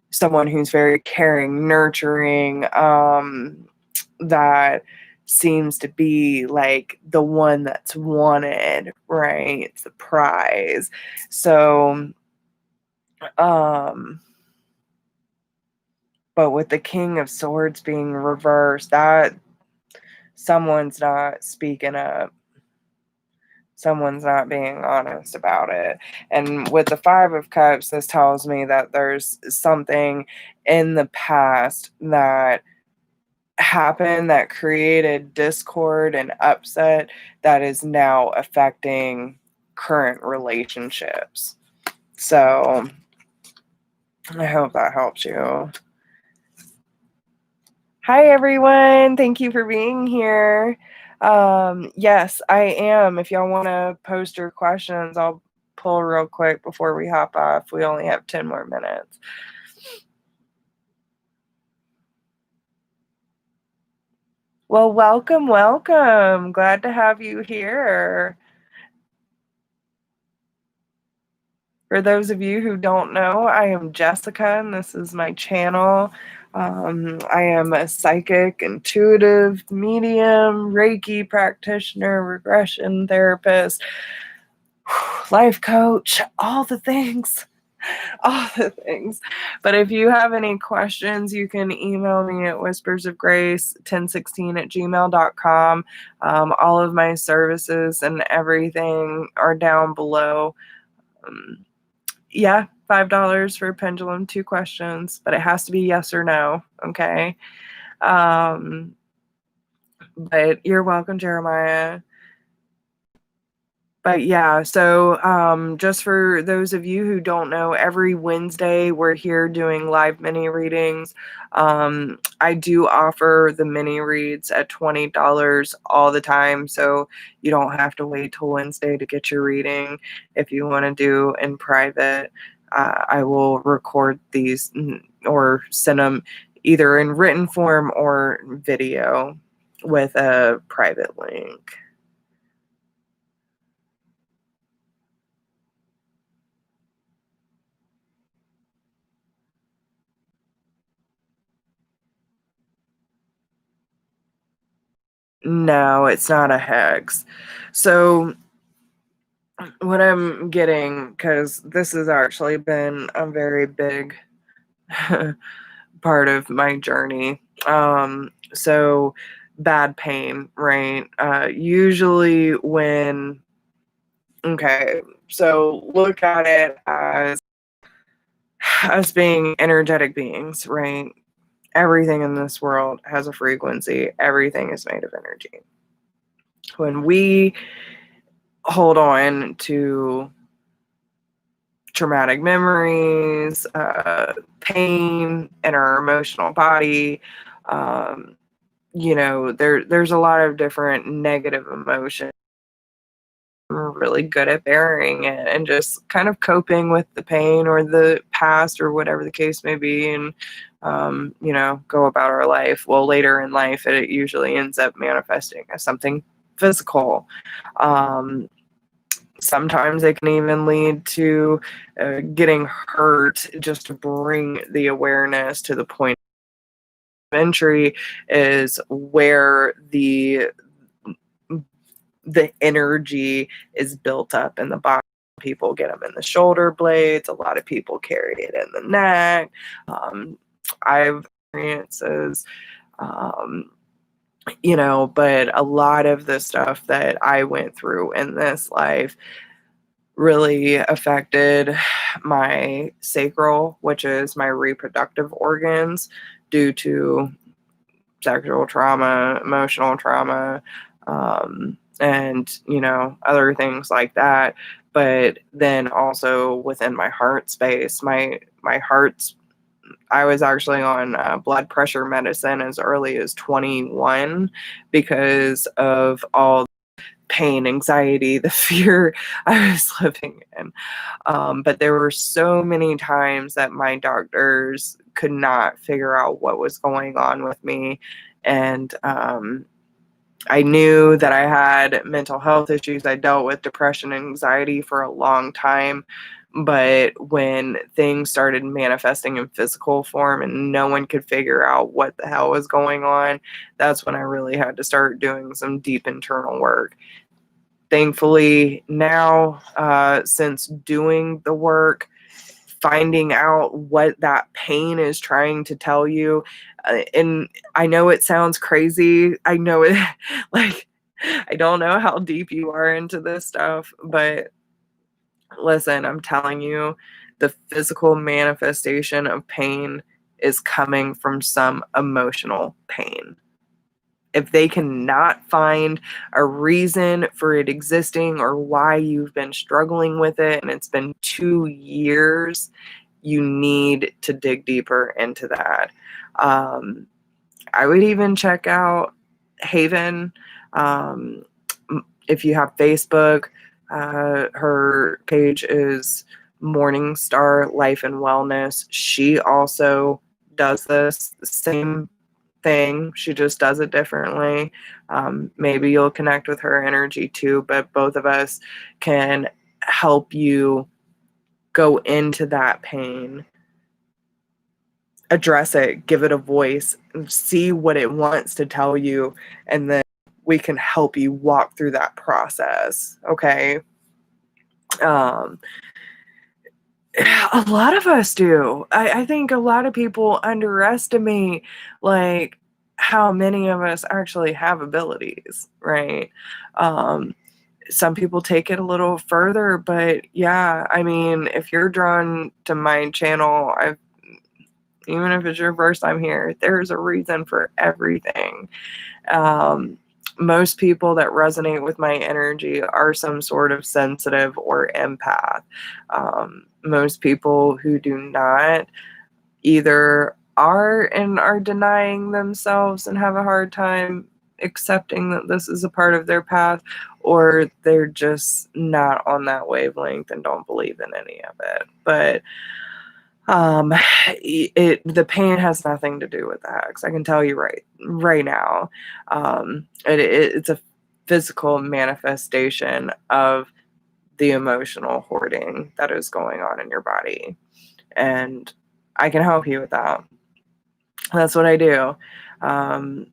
Speaker 1: someone who's very caring, nurturing, that seems to be like the one that's wanted, right? It's the prize. So, but with the King of Swords being reversed, that someone's not speaking up. Someone's not being honest about it. And with the Five of Cups, this tells me that there's something in the past that happened that created discord and upset that is now affecting current relationships. So I hope that helps you. Hi, everyone. Thank you for being here. Yes, I am. If y'all want to post your questions, I'll pull real quick before we hop off. We only have 10 more minutes. Well, welcome, welcome. Glad to have you here. For those of you who don't know, I am Jessica, and this is my channel. I am a psychic, intuitive, medium, Reiki practitioner, regression therapist, life coach, all the things. All the things. But if you have any questions, you can email me at whispersofgrace1016@gmail.com. All of my services and everything are down below. Yeah, $5 for Pendulum, 2 questions, but it has to be yes or no, okay? But you're welcome, Jeremiah. But yeah, so just for those of you who don't know, every Wednesday we're here doing live mini readings. I do offer the mini reads at $20 all the time, so you don't have to wait till Wednesday to get your reading. If you want to do in private, I will record these or send them either in written form or video with a private link. No, it's not a hex. So what I'm getting, because this has actually been a very big part of my journey. So bad pain, right? Usually when, okay, so look at it as us being energetic beings, right? Everything in this world has a frequency. Everything is made of energy. When we hold on to traumatic memories, pain in our emotional body, there's a lot of different negative emotions. We're really good at bearing it and just kind of coping with the pain or the past or whatever the case may be, and go about our life. Well, later in life, it usually ends up manifesting as something physical. Sometimes it can even lead to getting hurt, just to bring the awareness to the point of entry is where the energy is built up in the body. People get them in the shoulder blades. A lot of people carry it in the neck. I've experiences, but a lot of the stuff that I went through in this life really affected my sacral, which is my reproductive organs, due to sexual trauma, emotional trauma, and other things like that. But then also within my heart space, my heart's, I was actually on blood pressure medicine as early as 21 because of all pain, anxiety, the fear I was living in. But there were so many times that my doctors could not figure out what was going on with me. And I knew that I had mental health issues. I dealt with depression and anxiety for a long time. But when things started manifesting in physical form and no one could figure out what the hell was going on, that's when I really had to start doing some deep internal work. Thankfully, now, since doing the work, finding out what that pain is trying to tell you, and I know it sounds crazy. I know it, like, I don't know how deep you are into this stuff, but listen, I'm telling you, the physical manifestation of pain is coming from some emotional pain. If they cannot find a reason for it existing or why you've been struggling with it and it's been 2 years, you need to dig deeper into that. I would even check out Haven. If you have Facebook, Her page is Morning Star Life and Wellness. She also does this same thing. She just does it differently. Maybe you'll connect with her energy too, but both of us can help you go into that pain, address it, give it a voice, see what it wants to tell you, and then we can help you walk through that process. Okay. Um, a lot of us do. I think a lot of people underestimate like how many of us actually have abilities, right? Um, some people take it a little further, but yeah, I mean, if you're drawn to my channel, even if it's your first time here, there's a reason for everything. Um, Most people that resonate with my energy are some sort of sensitive or empath. Most people who do not either are and are denying themselves and have a hard time accepting that this is a part of their path, or they're just not on that wavelength and don't believe in any of it. But the pain has nothing to do with the hex. I can tell you right now. It's a physical manifestation of the emotional hoarding that is going on in your body, and I can help you with that. That's what I do. Um,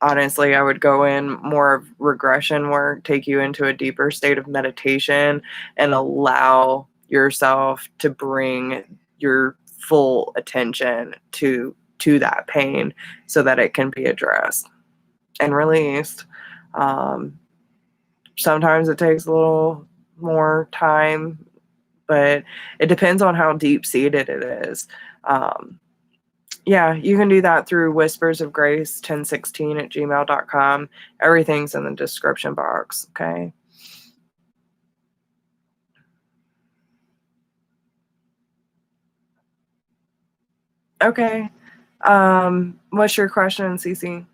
Speaker 1: Honestly, I would go in more of regression work, take you into a deeper state of meditation, and allow yourself to bring your full attention to that pain so that it can be addressed and released. Um, Sometimes it takes a little more time, but it depends on how deep seated it is. Um, yeah, you can do that through whispers of grace 1016 at gmail.com. Everything's in the description box. Okay. Okay. What's your question, Cece?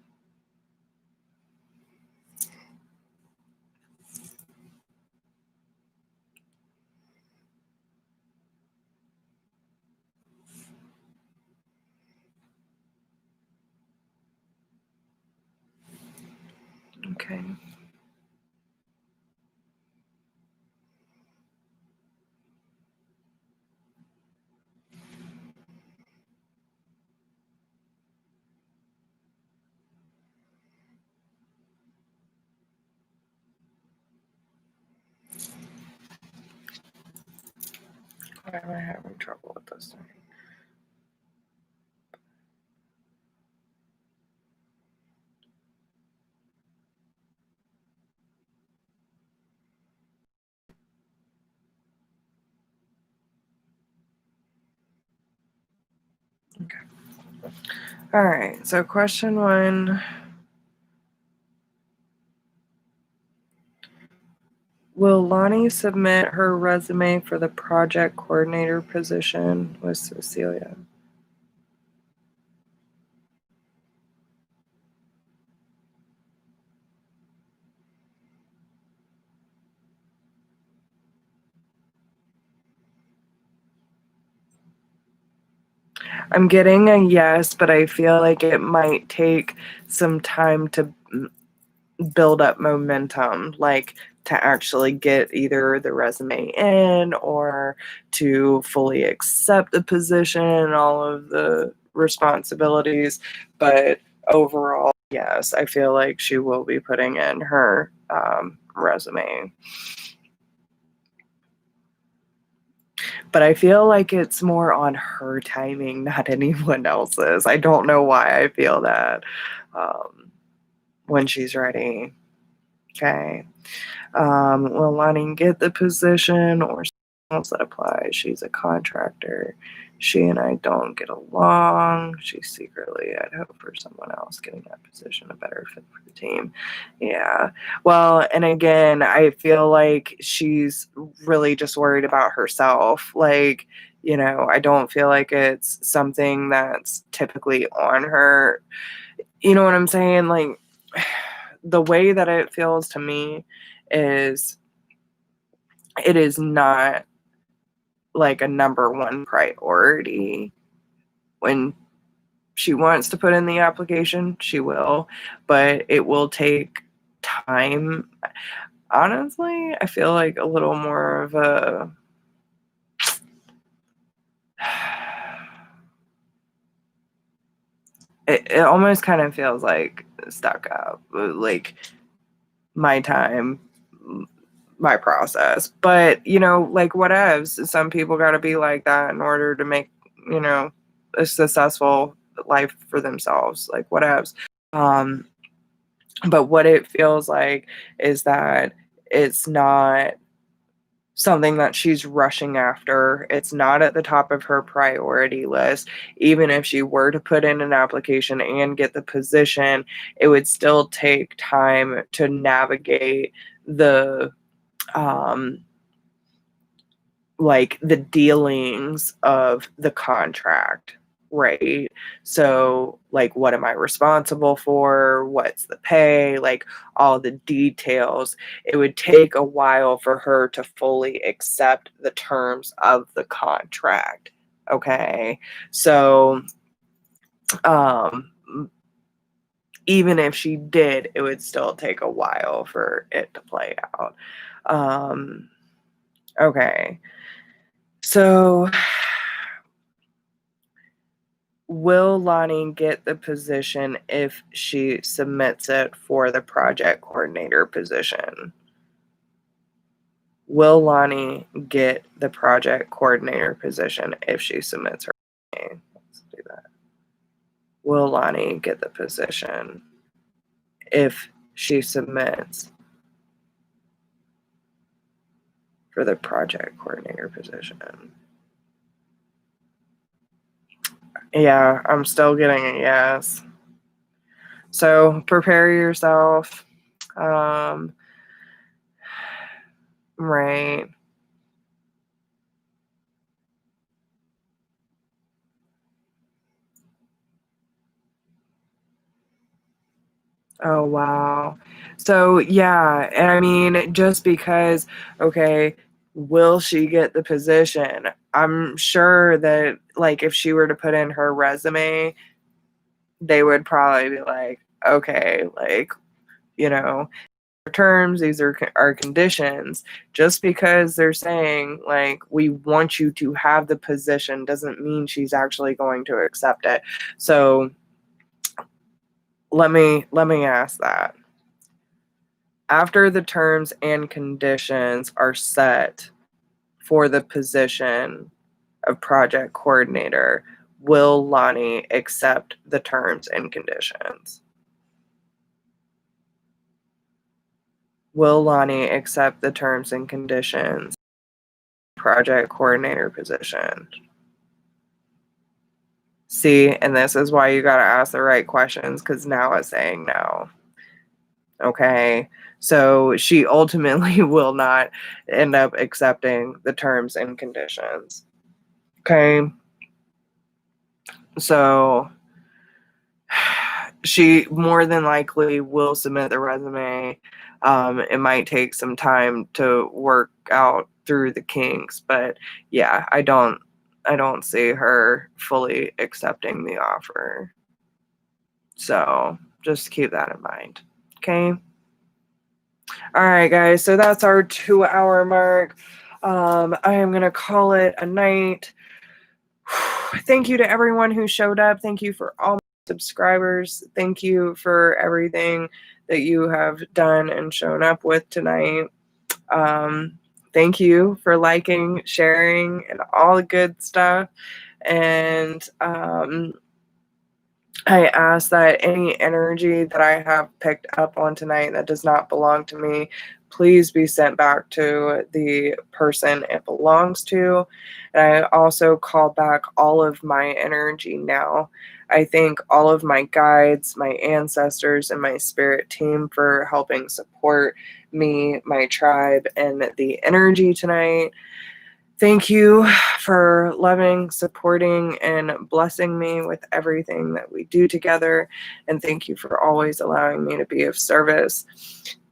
Speaker 1: Okay. Why am I having trouble with this thing? Okay. All right. So, question one. Will Lonnie submit her resume for the project coordinator position with Cecilia? I'm getting a yes, but I feel like it might take some time to build up momentum, like to actually get either the resume in or to fully accept the position and all of the responsibilities. But overall, yes, I feel like she will be putting in her resume. But I feel like it's more on her timing, not anyone else's. I don't know why I feel that when she's ready. Okay. Will Lonnie get the position or someone else that applies? She's a contractor. She and I don't get along. She's secretly, I'd hope for someone else getting that position, a better fit for the team. Yeah. Well, and again, I feel like she's really just worried about herself. Like, I don't feel like it's something that's typically on her. You know what I'm saying? Like, the way that it feels to me is it is not like a number one priority. When she wants to put in the application, she will, but it will take time. Honestly, I feel like a little more of a it almost kind of feels like stuck up, like my time, my process. But, you know, like whatevs. Some people got to be like that in order to make, you know, a successful life for themselves, like whatevs. But what it feels like is that it's not something that she's rushing after. It's not at the top of her priority list. Even if she were to put in an application and get the position, it would still take time to navigate the like the dealings of the contract, right? So, like, what am I responsible for? What's the pay? Like, all the details. It would take a while for her to fully accept the terms of the contract. Okay. So, um, even if she did, it would still take a while for it to play out. Okay. So, will Lonnie get the position if she submits it for the project coordinator position? Will Lonnie get the project coordinator position if she submits her name? Let's do that. Will Lonnie get the position if she submits for the project coordinator position? Yeah, I'm still getting a yes. So prepare yourself. Right. Oh, wow. So, yeah, and I mean, just because, okay, will she get the position? I'm sure that, like, if she were to put in her resume, they would probably be like, okay, like, you know, terms, these are our conditions. Just because they're saying, like, we want you to have the position doesn't mean she's actually going to accept it. So, let me ask that. After the terms and conditions are set for the position of project coordinator, will Lonnie accept the terms and conditions? Will Lonnie accept the terms and conditions project coordinator position? See, and this is why you got to ask the right questions, because now it's saying no. Okay. So she ultimately will not end up accepting the terms and conditions. Okay. So she more than likely will submit the resume. It might take some time to work out through the kinks, but yeah, I don't see her fully accepting the offer. So just keep that in mind. Okay. All right, guys. So that's our 2-hour mark. I am going to call it a night. Thank you to everyone who showed up. Thank you for all my subscribers. Thank you for everything that you have done and shown up with tonight. Thank you for liking, sharing, and all the good stuff. And I ask that any energy that I have picked up on tonight that does not belong to me, please be sent back to the person it belongs to. And I also call back all of my energy now. I thank all of my guides, my ancestors, and my spirit team for helping support me, my tribe, and the energy tonight. Thank you for loving, supporting, and blessing me with everything that we do together. And thank you for always allowing me to be of service.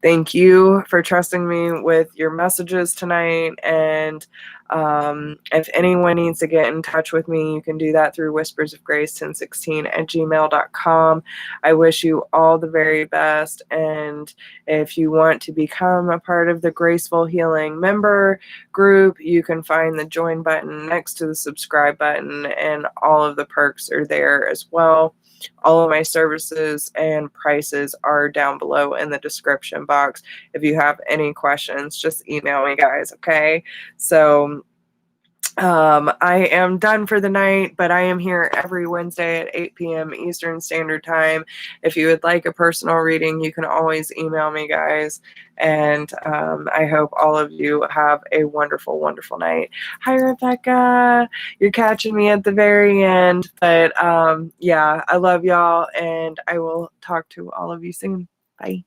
Speaker 1: Thank you for trusting me with your messages tonight. And if anyone needs to get in touch with me, you can do that through whispersofgrace1016@gmail.com. I wish you all the very best. And if you want to become a part of the Graceful Healing member group, you can find the join button next to the subscribe button, and all of the perks are there as well. All of my services and prices are down below in the description box. If you have any questions, just email me, guys, okay? So I am done for the night, but I am here every Wednesday at 8 p.m. Eastern Standard Time. If you would like a personal reading, you can always email me, guys. And I hope all of you have a wonderful, wonderful night. Hi, Rebecca. You're catching me at the very end. But yeah, I love y'all, and I will talk to all of you soon. Bye.